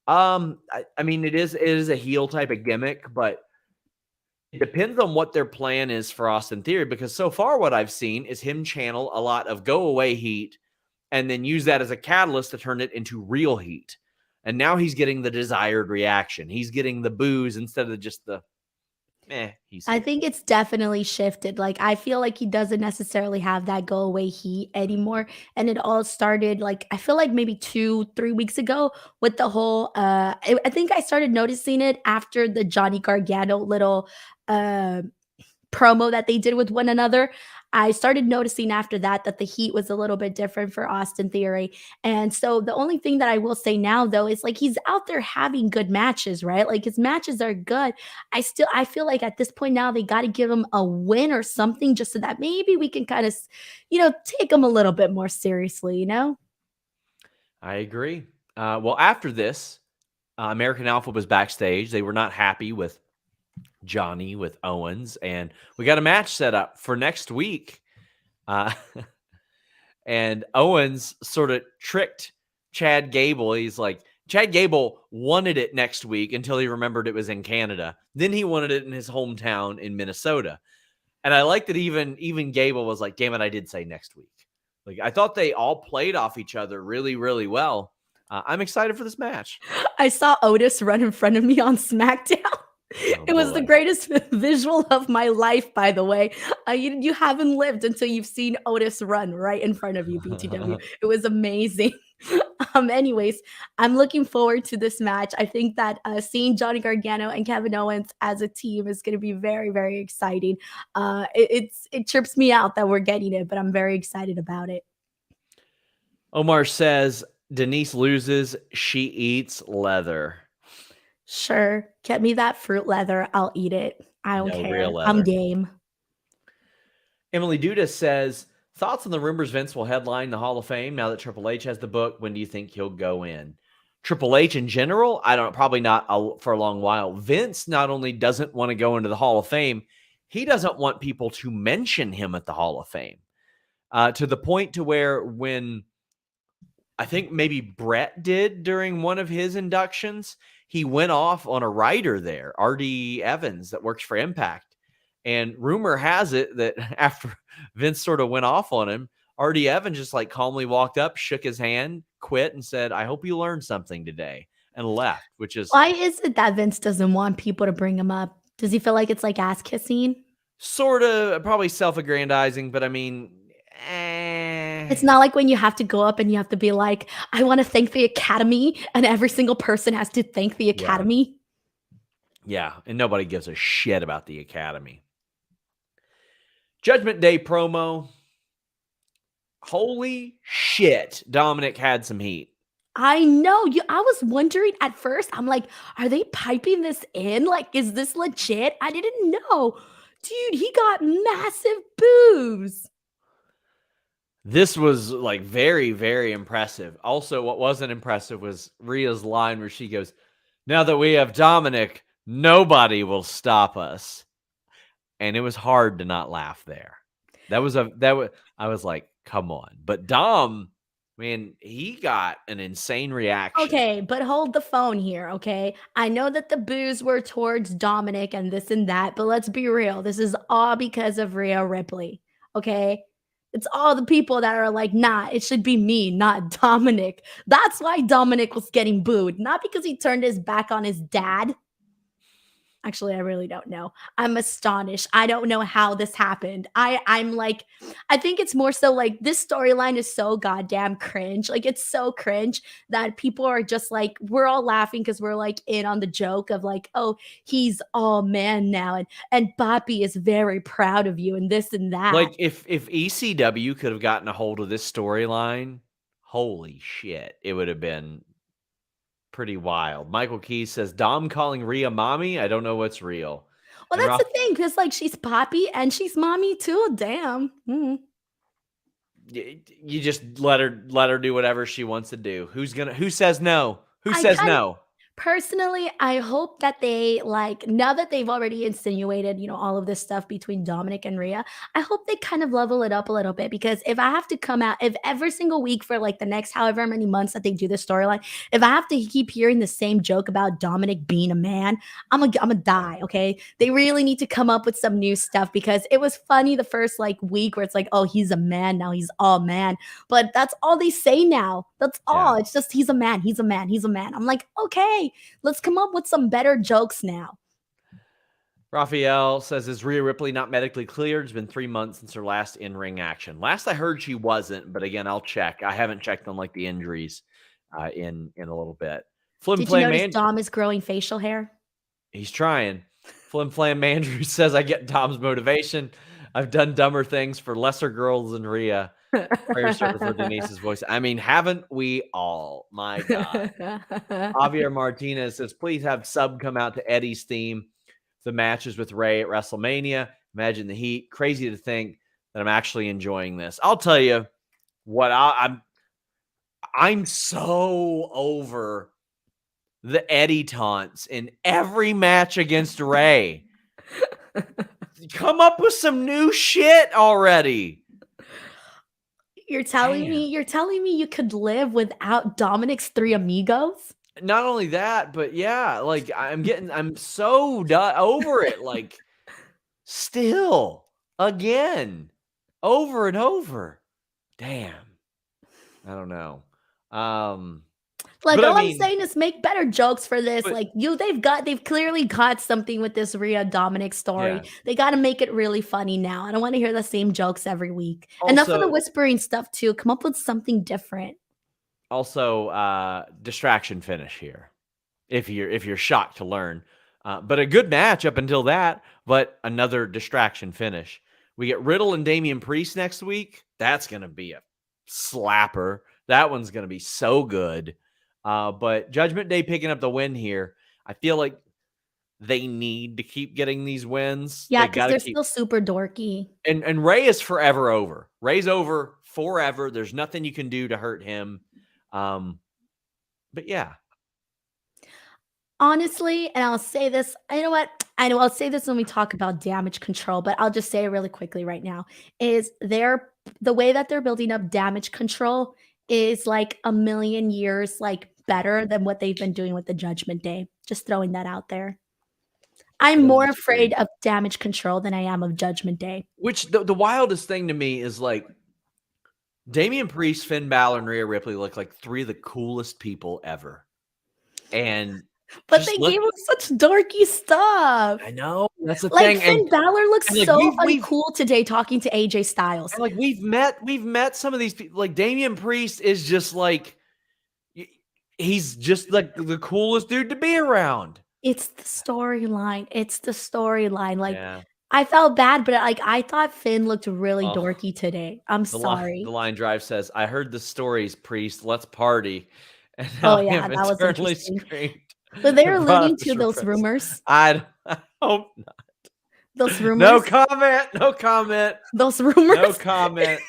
I mean, it is a heel type of gimmick, but it depends on what their plan is for Austin Theory, because so far what I've seen is him channel a lot of go away heat and then use that as a catalyst to turn it into real heat. And now he's getting the desired reaction. He's getting the boos instead of just the I think it's definitely shifted. Like, I feel like he doesn't necessarily have that go away heat anymore. And it all started, like, I feel like maybe 2-3 weeks ago with the whole I think I started noticing it after the Johnny Gargano little promo that they did with one another. I started noticing after that the heat was a little bit different for Austin Theory. And so the only thing that I will say now, though, is like, he's out there having good matches, right? Like, his matches are good. I feel like at this point now they got to give him a win or something, just so that maybe we can kind of, take him a little bit more seriously, I agree. Well, after this, American Alpha was backstage. They were not happy with Johnny with Owens, and we got a match set up for next week. And Owens sort of tricked Chad Gable. He's like, Chad Gable wanted it next week until he remembered it was in Canada. Then he wanted it in his hometown in Minnesota. And I like that even Gable was like, damn it, I did say next week. Like, I thought they all played off each other really, really well. I'm excited for this match. I saw Otis run in front of me on SmackDown. Oh, It was the boy. greatest visual of my life, by the way. You haven't lived until you've seen Otis run right in front of you, BTW. It was amazing. Anyways, I'm looking forward to this match. I think that seeing Johnny Gargano and Kevin Owens as a team is going to be very, very exciting. It trips me out that we're getting it, but I'm very excited about it. Omar says Denise loses, she eats leather. Sure, get me that fruit leather. I'll eat it. I don't No care. real I'm leather. game. Emily Duda says, thoughts on the rumors Vince will headline the Hall of Fame now that Triple H has the book? When do you think he'll go in? Triple H in general, I don't, probably not for a long while. Vince not only doesn't want to go into the Hall of Fame, he doesn't want people to mention him at the Hall of Fame. To the point to where when I think maybe Brett did during one of his inductions, he went off on a writer there, R.D. Evans, that works for Impact. And rumor has it that after Vince sort of went off on him, R.D. Evans just like calmly walked up, shook his hand, quit, and said, I hope you learned something today, and left, which is... Why is it that Vince doesn't want people to bring him up? Does he feel like it's like ass kissing? Sort of, probably self-aggrandizing, but I mean... It's not like when you have to go up and you have to be like, I want to thank the Academy, and every single person has to thank the Academy. Yeah, and nobody gives a shit about the Academy. Judgment Day promo. Holy shit, Dominic had some heat. I know. I was wondering at first, I'm like, are they piping this in? Like, is this legit? I didn't know. Dude, he got massive boos. This was like very, very impressive. Also, what wasn't impressive was Rhea's line where she goes, now that we have Dominic, nobody will stop us. And it was hard to not laugh there. I was like, come on. But Dom, man, he got an insane reaction. Okay, but hold the phone here, okay? I know that the boos were towards Dominic and this and that, but let's be real. This is all because of Rhea Ripley, okay? It's all the people that are like, nah, it should be me, not Dominic. That's why Dominic was getting booed, not because he turned his back on his dad. Actually, I really don't know. I'm astonished. I don't know how this happened. I'm like, I think it's more so like this storyline is so goddamn cringe. Like it's so cringe that people are just like, we're all laughing because we're like in on the joke of like, oh, he's all man now, and Boppy is very proud of you and this and that. Like if ECW could have gotten a hold of this storyline, holy shit, it would have been pretty wild. Michael Keys says, Dom calling Rhea mommy? I don't know what's real. Well, and that's the thing, because like she's Poppy and she's mommy too. Damn. You just let her do whatever she wants to do. Who says no? Who says no? Personally, I hope that they like, now that they've already insinuated, all of this stuff between Dominic and Rhea, I hope they kind of level it up a little bit, because if I have to come out, if every single week for like the next however many months that they do this storyline, if I have to keep hearing the same joke about Dominic being a man, I'm gonna die, okay? They really need to come up with some new stuff, because it was funny the first like week where it's like, oh, he's a man, now he's all man. But that's all they say now. That's all. It's just, he's a man, he's a man, he's a man. I'm like, okay, let's come up with some better jokes now. Raphael says, is Rhea Ripley not medically cleared? It's been 3 months since her last in-ring action. Last I heard, she wasn't, but again, I'll check. I haven't checked on like the injuries in a little bit. Did you notice Dom is growing facial hair? He's trying. Flim Flam Andrew says, I get Dom's motivation. I've done dumber things for lesser girls than Rhea. Prayer circle for Denise's voice. I mean, haven't we all? My God. Javier Martinez says, please have sub come out to Eddie's theme. The matches with Ray at WrestleMania. Imagine the heat. Crazy to think that I'm actually enjoying this. I'll tell you what, I'm so over the Eddie taunts in every match against Ray. Come up with some new shit already. You're telling me you could live without Dominic's three amigos? Not only that, but yeah, like I'm so over it. Like still again, over and over. Damn. I don't know. Like, But I all I'm mean, saying is make better jokes for this. but Like, they've clearly got something with this Rhea Dominic story. yeah. They got to make it really funny now. I don't want to hear the same jokes every week. Enough of the Also, whispering stuff too. Come up with something different. distraction finish here. If you're shocked to learn, but a good match up until that, but another distraction finish. We get Riddle and Damian Priest next week. That's gonna be a slapper. That one's gonna be so good. But Judgment Day picking up the win here. I feel like they need to keep getting these wins. Yeah, They because got to they're keep. still super dorky. And Ray is forever over. Ray's over forever. There's nothing you can do to hurt him. But yeah, Honestly, and I'll say this, you know what? I know I'll say this when we talk about damage control, but I'll just say it really quickly right now, is the way that they're building up damage control is like a million years like better than what they've been doing with the Judgment Day. Just throwing that out there. I I'm don't more disagree. afraid of damage control than I am of Judgment Day. Which the wildest thing to me is like Damian Priest, Finn Balor, and Rhea Ripley look like three of the coolest people ever. And But they gave him such dorky stuff. I know that's the Like thing. Finn Balor looks and, like, so we've uncool today talking to AJ Styles. and like we've met some of these people. Like Damian Priest is just like he's just like the coolest dude to be around. It's the storyline. It's the storyline. Like, Yeah. I felt bad, but like I thought Finn looked really Oh. dorky today. I'm sorry. The line drive says, "I heard the stories, Priest. Let's party." And Oh now yeah, him that was internally interesting. screamed. But they're and brought alluding up to this those reference. rumors. I hope not. Those rumors. No comment. No comment. Those rumors. No comment.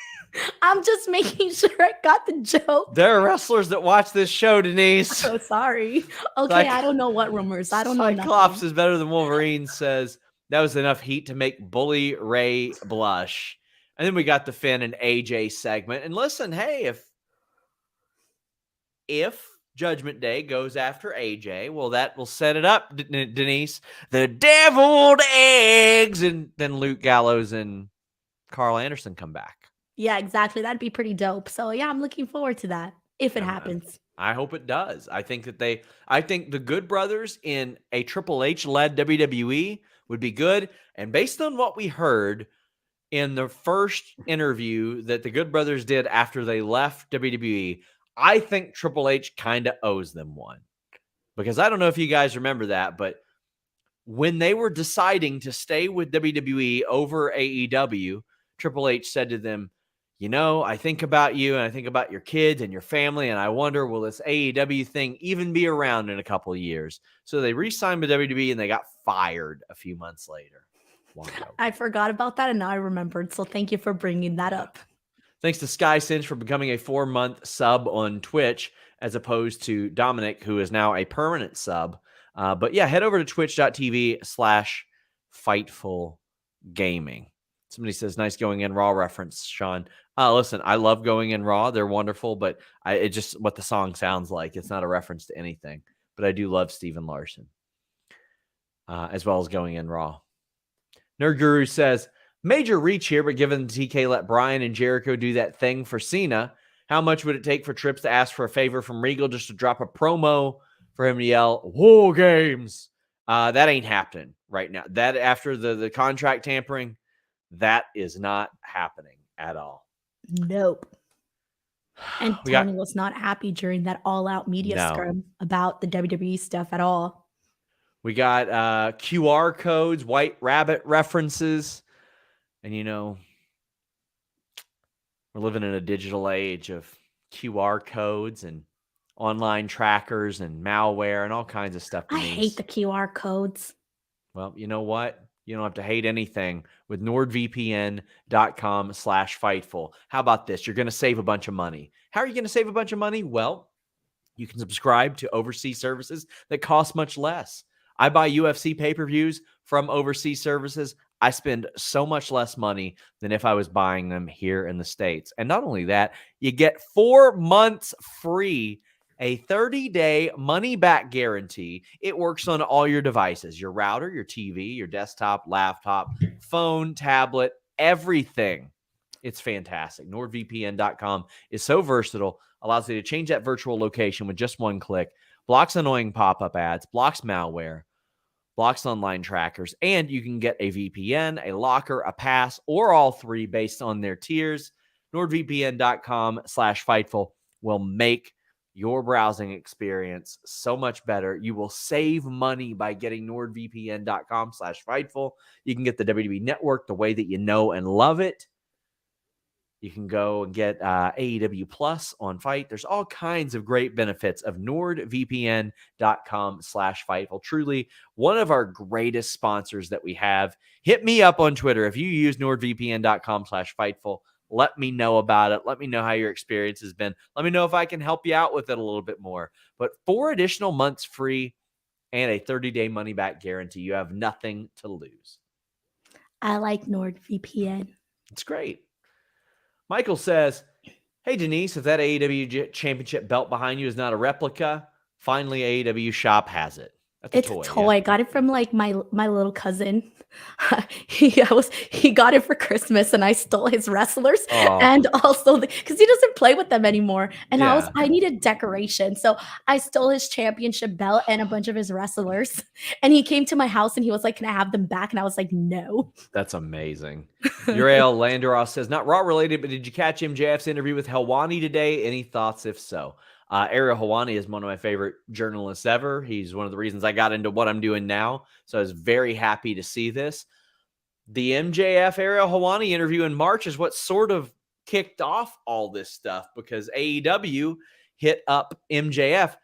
I'm just making sure I got the joke. There are wrestlers that watch this show, Denise. So sorry. Okay, I don't know what rumors. I don't know. Cyclops is better than Wolverine says that was enough heat to make Bully Ray blush. And then we got the Finn and AJ segment. And listen, hey, if Judgment Day goes after AJ, well, that will set it up, Denise. The deviled eggs, and then Luke Gallows and Carl Anderson come back. Yeah, exactly. That'd be pretty dope. So yeah, I'm looking forward to that if it happens. I hope it does. I think the Good Brothers in a Triple H led WWE would be good. And based on what we heard in the first interview that the Good Brothers did after they left WWE, I think Triple H kind of owes them one. Because I don't know if you guys remember that, but when they were deciding to stay with WWE over AEW, Triple H said to them, you know, I think about you and I think about your kids and your family, and I wonder, will this AEW thing even be around in a couple of years? So they re-signed with WWE and they got fired a few months later. I forgot about that and now I remembered. So thank you for bringing that up. Thanks to Sky Cinch for becoming a 4-month sub on Twitch, as opposed to Dominic, who is now a permanent sub. But yeah, head over to twitch.tv/Fightful Gaming. Somebody says, nice Going In Raw reference, Sean. Listen, I love Going In Raw. They're wonderful, but it just what the song sounds like. It's not a reference to anything. But I do love Steven Larson, as well as Going In Raw. Nerd Guru says, major reach here, but given TK let Bryan and Jericho do that thing for Cena, how much would it take for Trips to ask for a favor from Regal just to drop a promo for him to yell, War Games? That ain't happening right now. That after the contract tampering, that is not happening at all. Nope. And Tony was not happy during that all-out media scrum about the WWE stuff at all. We got QR codes, White Rabbit references. And, you know, we're living in a digital age of QR codes and online trackers and malware and all kinds of stuff. I hate the QR codes. Well, you know what? You don't have to hate anything with NordVPN.com/Fightful. How about this? You're going to save a bunch of money. How are you going to save a bunch of money? Well, you can subscribe to overseas services that cost much less. I buy UFC pay-per-views from overseas services. I spend so much less money than if I was buying them here in the States. And not only that, you get 4 months free, a 30-day money-back guarantee. It works on all your devices, your router, your TV, your desktop, laptop, phone, tablet, everything. It's fantastic. NordVPN.com is so versatile, allows you to change that virtual location with just one click, blocks annoying pop-up ads, blocks malware, blocks online trackers, and you can get a VPN, a locker, a pass, or all three based on their tiers. NordVPN.com/Fightful will make your browsing experience so much better. You will save money by getting NordVPN.com/Fightful. You can get the WWE Network the way that you know and love it. You can go and get AEW Plus on Fight. There's all kinds of great benefits of NordVPN.com/Fightful. Truly one of our greatest sponsors that we have. Hit me up on Twitter. If you use NordVPN.com/Fightful, let me know about it. Let me know how your experience has been. Let me know if I can help you out with it a little bit more. But 4 additional months free and a 30-day money-back guarantee. You have nothing to lose. I like NordVPN. It's great. Michael says, hey, Denise, if that AEW championship belt behind you is not a replica, finally AEW shop has it. It's a toy. Yeah. I got it from like my little cousin. He got it for Christmas, and I stole his wrestlers, and also because he doesn't play with them anymore. And I needed decoration, so I stole his championship belt and a bunch of his wrestlers. And he came to my house and he was like, "Can I have them back?" And I was like, "No." That's amazing. Uriel Landeroff says, not Raw related, but did you catch MJF's interview with Helwani today? Any thoughts if so? Ariel Helwani is one of my favorite journalists ever. He's one of the reasons I got into what I'm doing now. So I was very happy to see this. The MJF Ariel Helwani interview in March is what sort of kicked off all this stuff because AEW hit up MJF.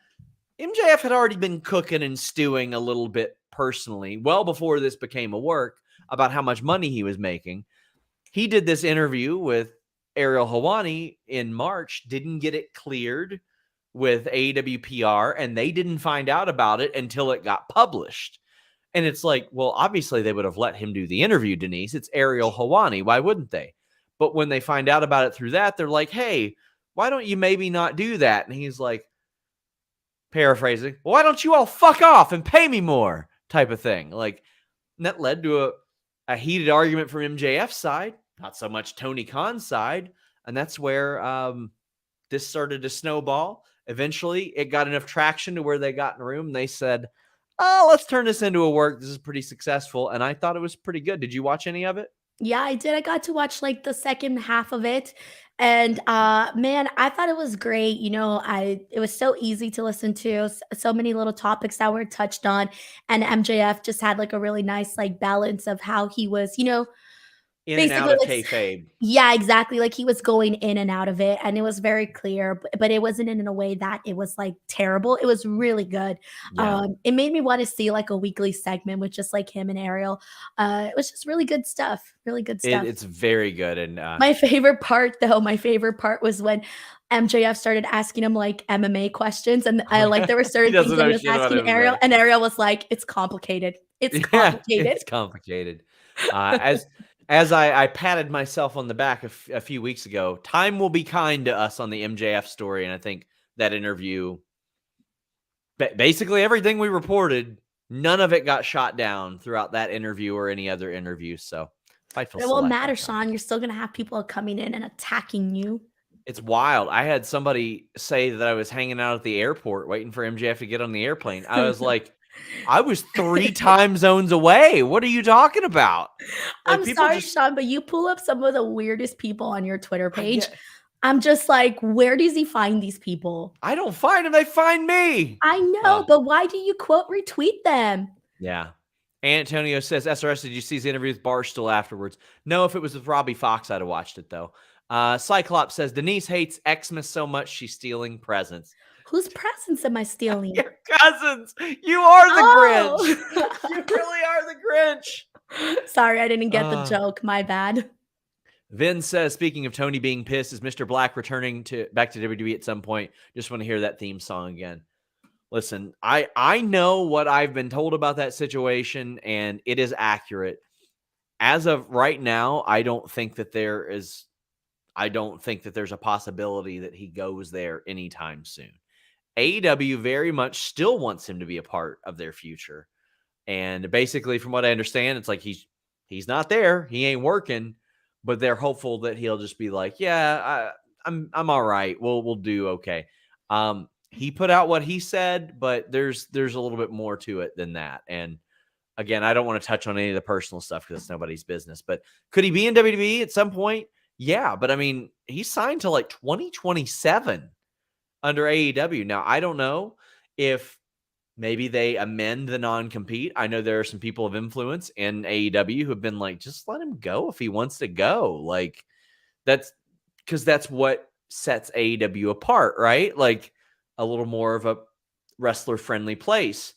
MJF had already been cooking and stewing a little bit personally, well before this became a work, about how much money he was making. He did this interview with Ariel Helwani in March, didn't get it cleared with AEW PR, and they didn't find out about it until it got published. And it's like, well, obviously they would have let him do the interview, Denise. It's Ariel Helwani. Why wouldn't they? But when they find out about it through that, they're like, hey, why don't you maybe not do that? And he's like, paraphrasing, well, why don't you all fuck off and pay me more type of thing. Like, and that led to a heated argument from MJF's side, not so much Tony Khan's side. And that's where this started to snowball. Eventually, it got enough traction to where they got in a room and they said, oh, let's turn this into a work. This is pretty successful. And I thought it was pretty good. Did you watch any of it? Yeah, I did. I got to watch like the second half of it. And man, I thought it was great. You know, it was so easy to listen to, so many little topics that were touched on. And MJF just had like a really nice like balance of how he was, you know, in and out of kayfabe. Yeah, exactly. Like he was going in and out of it, and it was very clear, but it wasn't in a way that it was like terrible. It was really good. Yeah. It made me want to see like a weekly segment with just like him and Ariel. It was just really good stuff. Really good stuff. It's very good. And my favorite part was when MJF started asking him like MMA questions, and like there were certain things that he was asking Ariel, and Ariel was like, "It's complicated. It's complicated. It's complicated." As I patted myself on the back a few weeks ago, time will be kind to us on the MJF story. And I think that interview, basically everything we reported, none of it got shot down throughout that interview or any other interview. So Fightful. It won't matter, Sean. You're still going to have people coming in and attacking you. It's wild. I had somebody say that I was hanging out at the airport waiting for MJF to get on the airplane. I was like, I was 3 time zones away. What are you talking about? Like, I'm sorry, Sean, but you pull up some of the weirdest people on your Twitter page. I'm just like, where does he find these people? I don't find them. They find me. I know, but why do you quote retweet them? Yeah. Antonio says, SRS, did you see his interview with Barstool afterwards? No, if it was with Robbie Fox, I'd have watched it, though. Cyclops says, Denise hates Xmas so much she's stealing presents. Whose presents am I stealing? Your cousins. You are the Grinch. You really are the Grinch. Sorry, I didn't get the joke. My bad. Vin says, speaking of Tony being pissed, is Mr. Black returning back to WWE at some point? Just want to hear that theme song again. Listen, I know what I've been told about that situation, and it is accurate. As of right now, I don't think that there's a possibility that he goes there anytime soon. AEW very much still wants him to be a part of their future. And basically, from what I understand, it's like he's not there. He ain't working. but they're hopeful that he'll just be like, yeah, I'm all right. We'll do okay. He put out what he said, but there's a little bit more to it than that. And again, I don't want to touch on any of the personal stuff because it's nobody's business. But could he be in WWE at some point? Yeah, but I mean, he's signed to like 2027 under AEW. Now, I don't know if maybe they amend the non-compete. I know there are some people of influence in AEW who have been like, just let him go if he wants to go. Like, that's because that's what sets AEW apart, right? Like a little more of a wrestler-friendly place.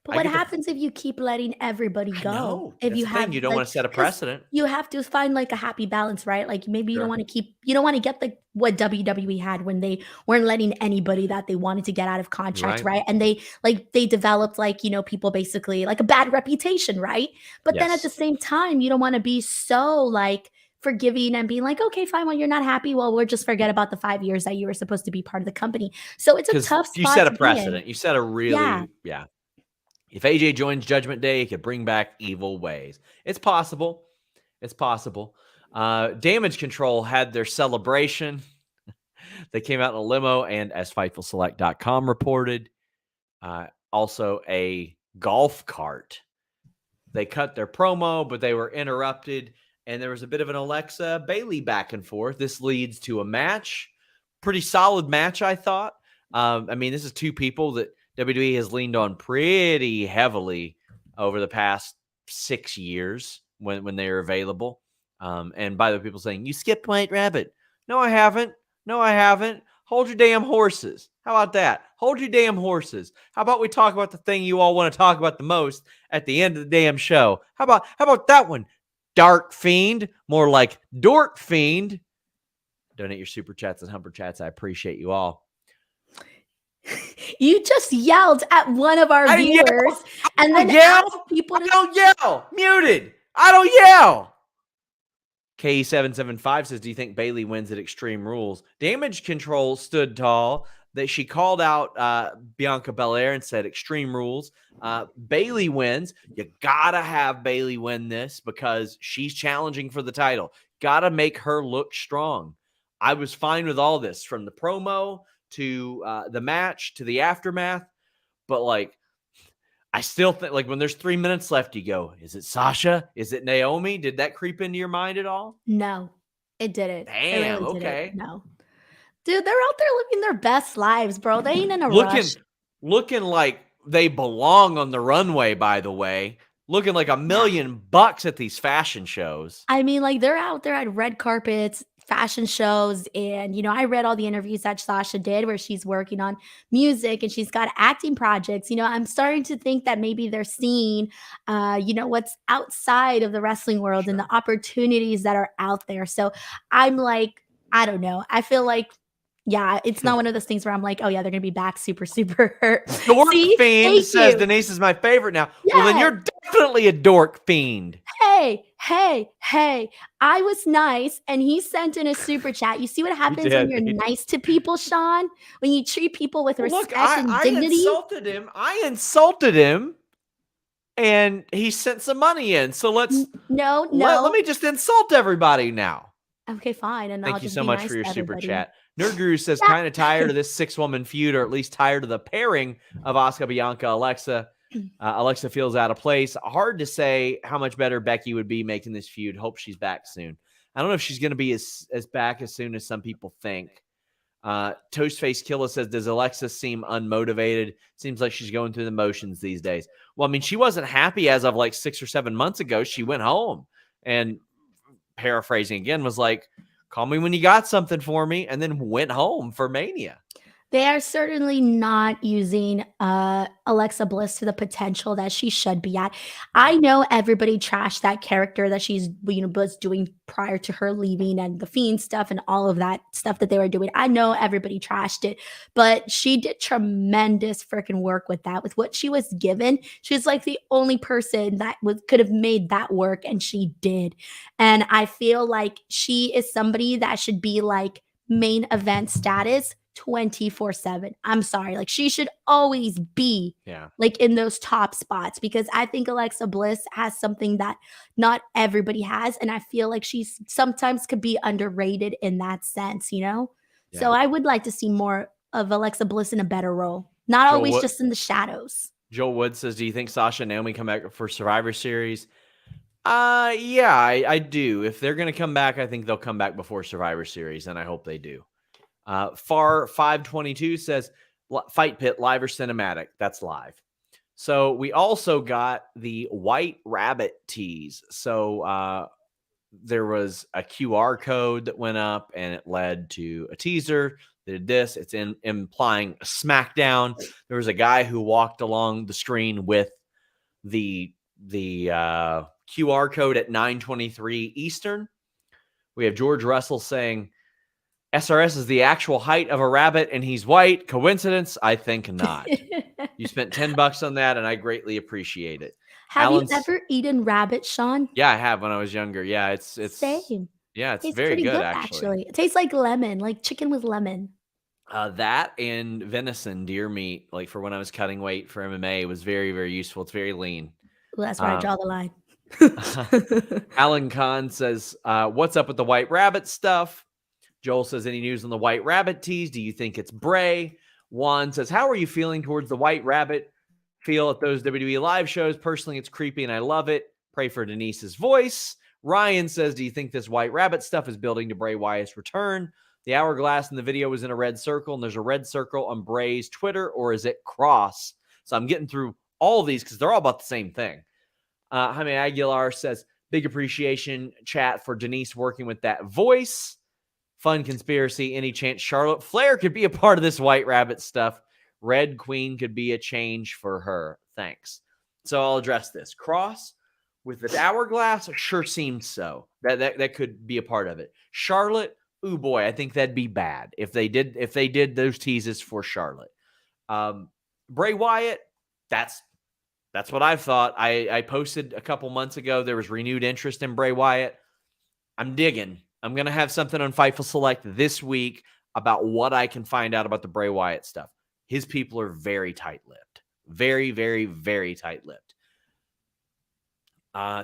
But what happens if you keep letting everybody go? If you have, you don't want to set a precedent. You have to find like a happy balance, right? Like maybe you don't want to get like what WWE had when they weren't letting anybody that they wanted to get out of contract, right? And they developed like, people basically like a bad reputation, right? But then at the same time, you don't want to be so like forgiving and being like, okay, fine, well, you're not happy. Well, we'll just forget about the 5 years that you were supposed to be part of the company. So it's a tough spot. You set a precedent. You set a really, If AJ joins Judgment Day, it could bring back evil ways. It's possible. It's possible. Damage Control had their celebration. They came out in a limo, and as FightfulSelect.com reported, also a golf cart. They cut their promo, but they were interrupted, and there was a bit of an Alexa Bayley back and forth. This leads to a match. Pretty solid match, I thought. I mean, this is two people that WWE has leaned on pretty heavily over the past 6 years when they are available. And by the people saying, you skipped White Rabbit. No, I haven't. No, I haven't. Hold your damn horses. How about that? Hold your damn horses. How about we talk about the thing you all want to talk about the most at the end of the damn show? How about that one? Dark Fiend. More like Dork Fiend. Donate your super chats and humper chats. I appreciate you all. You just yelled at one of our viewers and then asked people to... I don't yell. Muted. I don't yell. K775 says, do you think Bayley wins at Extreme Rules? Damage Control stood tall. That she called out Bianca Belair and said Extreme Rules. Bayley wins. You gotta have Bayley win this because she's challenging for the title. Gotta make her look strong. I was fine with all this from the promo to the match to the aftermath, but like I still think like when there's 3 minutes left, you go, is it Sasha? Is it Naomi? Did that creep into your mind at all? No, it didn't. Damn, really okay. Didn't. No. Dude, they're out there living their best lives, bro. They ain't in a rush. Looking like they belong on the runway, by the way. Looking like $1 million at these fashion shows. I mean, like they're out there at red carpets, fashion shows, and I read all the interviews that Sasha did where she's working on music and she's got acting projects. I'm starting to think that maybe they're seeing what's outside of the wrestling world and the opportunities that are out there. So I'm like, I don't know. I feel like it's not one of those things where I'm like, oh yeah, they're gonna be back super hurt. Dork Fiend says Denise is my favorite now. Yeah. Well, then you're definitely a Dork Fiend. Hey, I was nice, and he sent in a super chat. You see what happens when you're nice to people, Sean? When you treat people with respect and dignity. I insulted him, and he sent some money in. So let me just insult everybody now. Okay, fine. And thank you so much for your super chat. Nerd Guru says, kind of tired of this 6-woman feud, or at least tired of the pairing of Asuka, Bianca, Alexa. Alexa feels out of place. Hard to say how much better Becky would be making this feud. Hope she's back soon. I don't know if she's going to be as back as soon as some people think. Toastface Killa says, does Alexa seem unmotivated? Seems like she's going through the motions these days. Well, I mean, she wasn't happy as of like 6 or 7 months ago. She went home and, paraphrasing again, was like, call me when you got something for me, and then went home for Mania. They are certainly not using Alexa Bliss to the potential that she should be at. I know everybody trashed that character that she's was doing prior to her leaving and the Fiend stuff and all of that stuff that they were doing. I know everybody trashed it, but she did tremendous freaking work with that. With what she was given, she was like the only person that could have made that work, and she did. And I feel like she is somebody that should be like main event status 24/7. I'm sorry. Like, she should always be Yeah. like in those top spots, because I think Alexa Bliss has something that not everybody has. And I feel like she's sometimes could be underrated in that sense, you know? Yeah. So I would like to see more of Alexa Bliss in a better role, not always just in the shadows. Joel Wood says, do you think Sasha and Naomi come back for Survivor Series? Yeah, I do. If they're going to come back, I think they'll come back before Survivor Series, and I hope they do. Far 522 says, Fight Pit, live or cinematic? That's live. So we also got the White Rabbit tease. So there was a QR code that went up, and it led to a teaser. They did this. It's implying a SmackDown. There was a guy who walked along the screen with the QR code at 9:23 Eastern. We have George Russell saying, SRS is the actual height of a rabbit and he's white. Coincidence? I think not. You spent $10 on that, and I greatly appreciate it. Have you ever eaten rabbit, Sean? Yeah, I have when I was younger. Yeah, it's same. Yeah, it's tastes very good, good actually. It tastes like lemon, like chicken with lemon. That and venison, deer meat, like for when I was cutting weight for MMA, was very, very useful. It's very lean. Well, that's where I draw the line. Alan Kahn says, what's up with the White Rabbit stuff? Joel says, any news on the White Rabbit tease? Do you think it's Bray? Juan says, how are you feeling towards the White Rabbit feel at those WWE live shows? Personally, it's creepy and I love it. Pray for Denise's voice. Ryan says, do you think this White Rabbit stuff is building to Bray Wyatt's return? The hourglass in the video was in a red circle, and there's a red circle on Bray's Twitter, or is it cross? So I'm getting through all of these because they're all about the same thing. Jaime Aguilar says, big appreciation, chat, for Denise working with that voice. Fun conspiracy. Any chance Charlotte Flair could be a part of this White Rabbit stuff? Red Queen could be a change for her. Thanks. So I'll address this. Cross with the hourglass sure seems so. That could be a part of it. Charlotte, ooh boy, I think that'd be bad if they did those teases for Charlotte. Bray Wyatt, that's what I've thought. I posted a couple months ago. There was renewed interest in Bray Wyatt. I'm digging. I'm going to have something on Fightful Select this week about what I can find out about the Bray Wyatt stuff. His people are very tight-lipped. Very, very, very tight-lipped.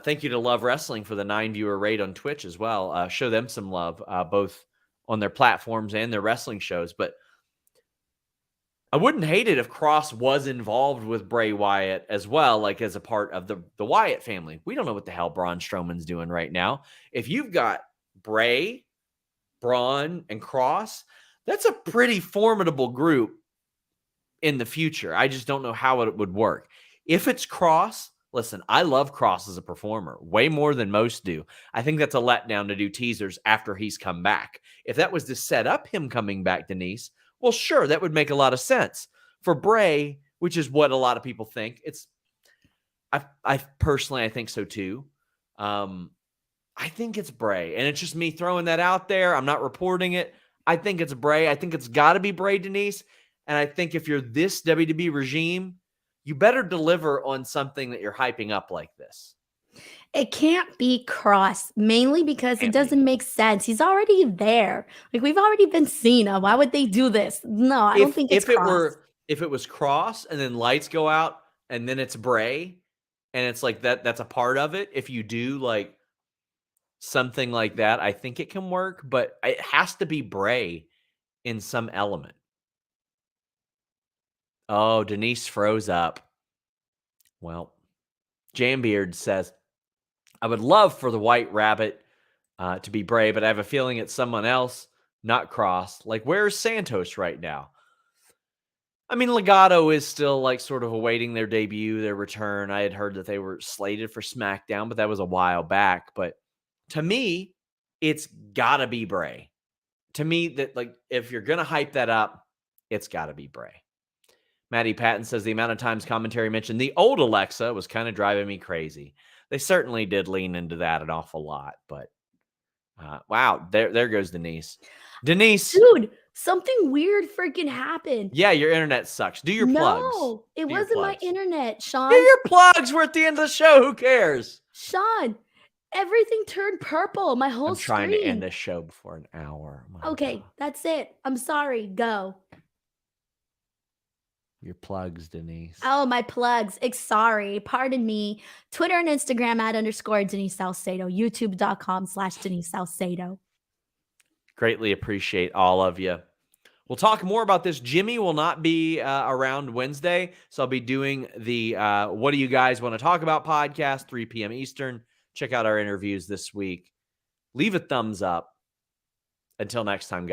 Thank you to Love Wrestling for the 9-viewer rate on Twitch as well. Show them some love, both on their platforms and their wrestling shows. But I wouldn't hate it if Cross was involved with Bray Wyatt as well, like as a part of the Wyatt family. We don't know what the hell Braun Strowman's doing right now. If you've got Bray, Braun, and Cross, that's a pretty formidable group in the future. I just don't know how it would work. If it's Cross, listen, I love Cross as a performer way more than most do. I think that's a letdown to do teasers after he's come back. If that was to set up him coming back, Denise, well, sure, that would make a lot of sense. For Bray, which is what a lot of people think, I personally, I think so too. I think it's Bray, and it's just me throwing that out there. I'm not reporting it. I think it's Bray. I think it's got to be Bray, Denise. And I think if you're this WWE regime, you better deliver on something that you're hyping up like this. It can't be Cross, mainly because it doesn't make sense. He's already there. Like, we've already been Cena. Why would they do this? No, I don't think it's Cross. If it was Cross and then lights go out and then it's Bray and it's like that's a part of it. If you do like something like that, I think it can work, but it has to be Bray in some element. Oh, Denise froze up. Well, Jambeard says, I would love for the White Rabbit to be Bray, but I have a feeling it's someone else, not Cross. Like, where's Santos right now? I mean, Legado is still like sort of awaiting their debut, their return. I had heard that they were slated for SmackDown, but that was a while back. But to me, it's gotta be Bray. To me, that like if you're gonna hype that up, it's gotta be Bray. Maddie Patton says the amount of times commentary mentioned the old Alexa was kind of driving me crazy. They certainly did lean into that an awful lot, but wow, there goes Denise. Denise, dude, something weird freaking happened. Yeah, your internet sucks. Do your plugs. No, it wasn't my internet, Sean. Do your plugs. We're at the end of the show. Who cares? Sean, everything turned purple. My whole I'm trying screen. to end this show before an hour. Okay, that's it. I'm sorry. Go. Your plugs, Denise. Oh, my plugs. Sorry. Pardon me. Twitter and Instagram @ Denise Salcedo. YouTube.com/Denise Salcedo. Greatly appreciate all of you. We'll talk more about this. Jimmy will not be around Wednesday, so I'll be doing the What Do You Guys Want to Talk About podcast, 3 p.m. Eastern. Check out our interviews this week. Leave a thumbs up. Until next time, guys.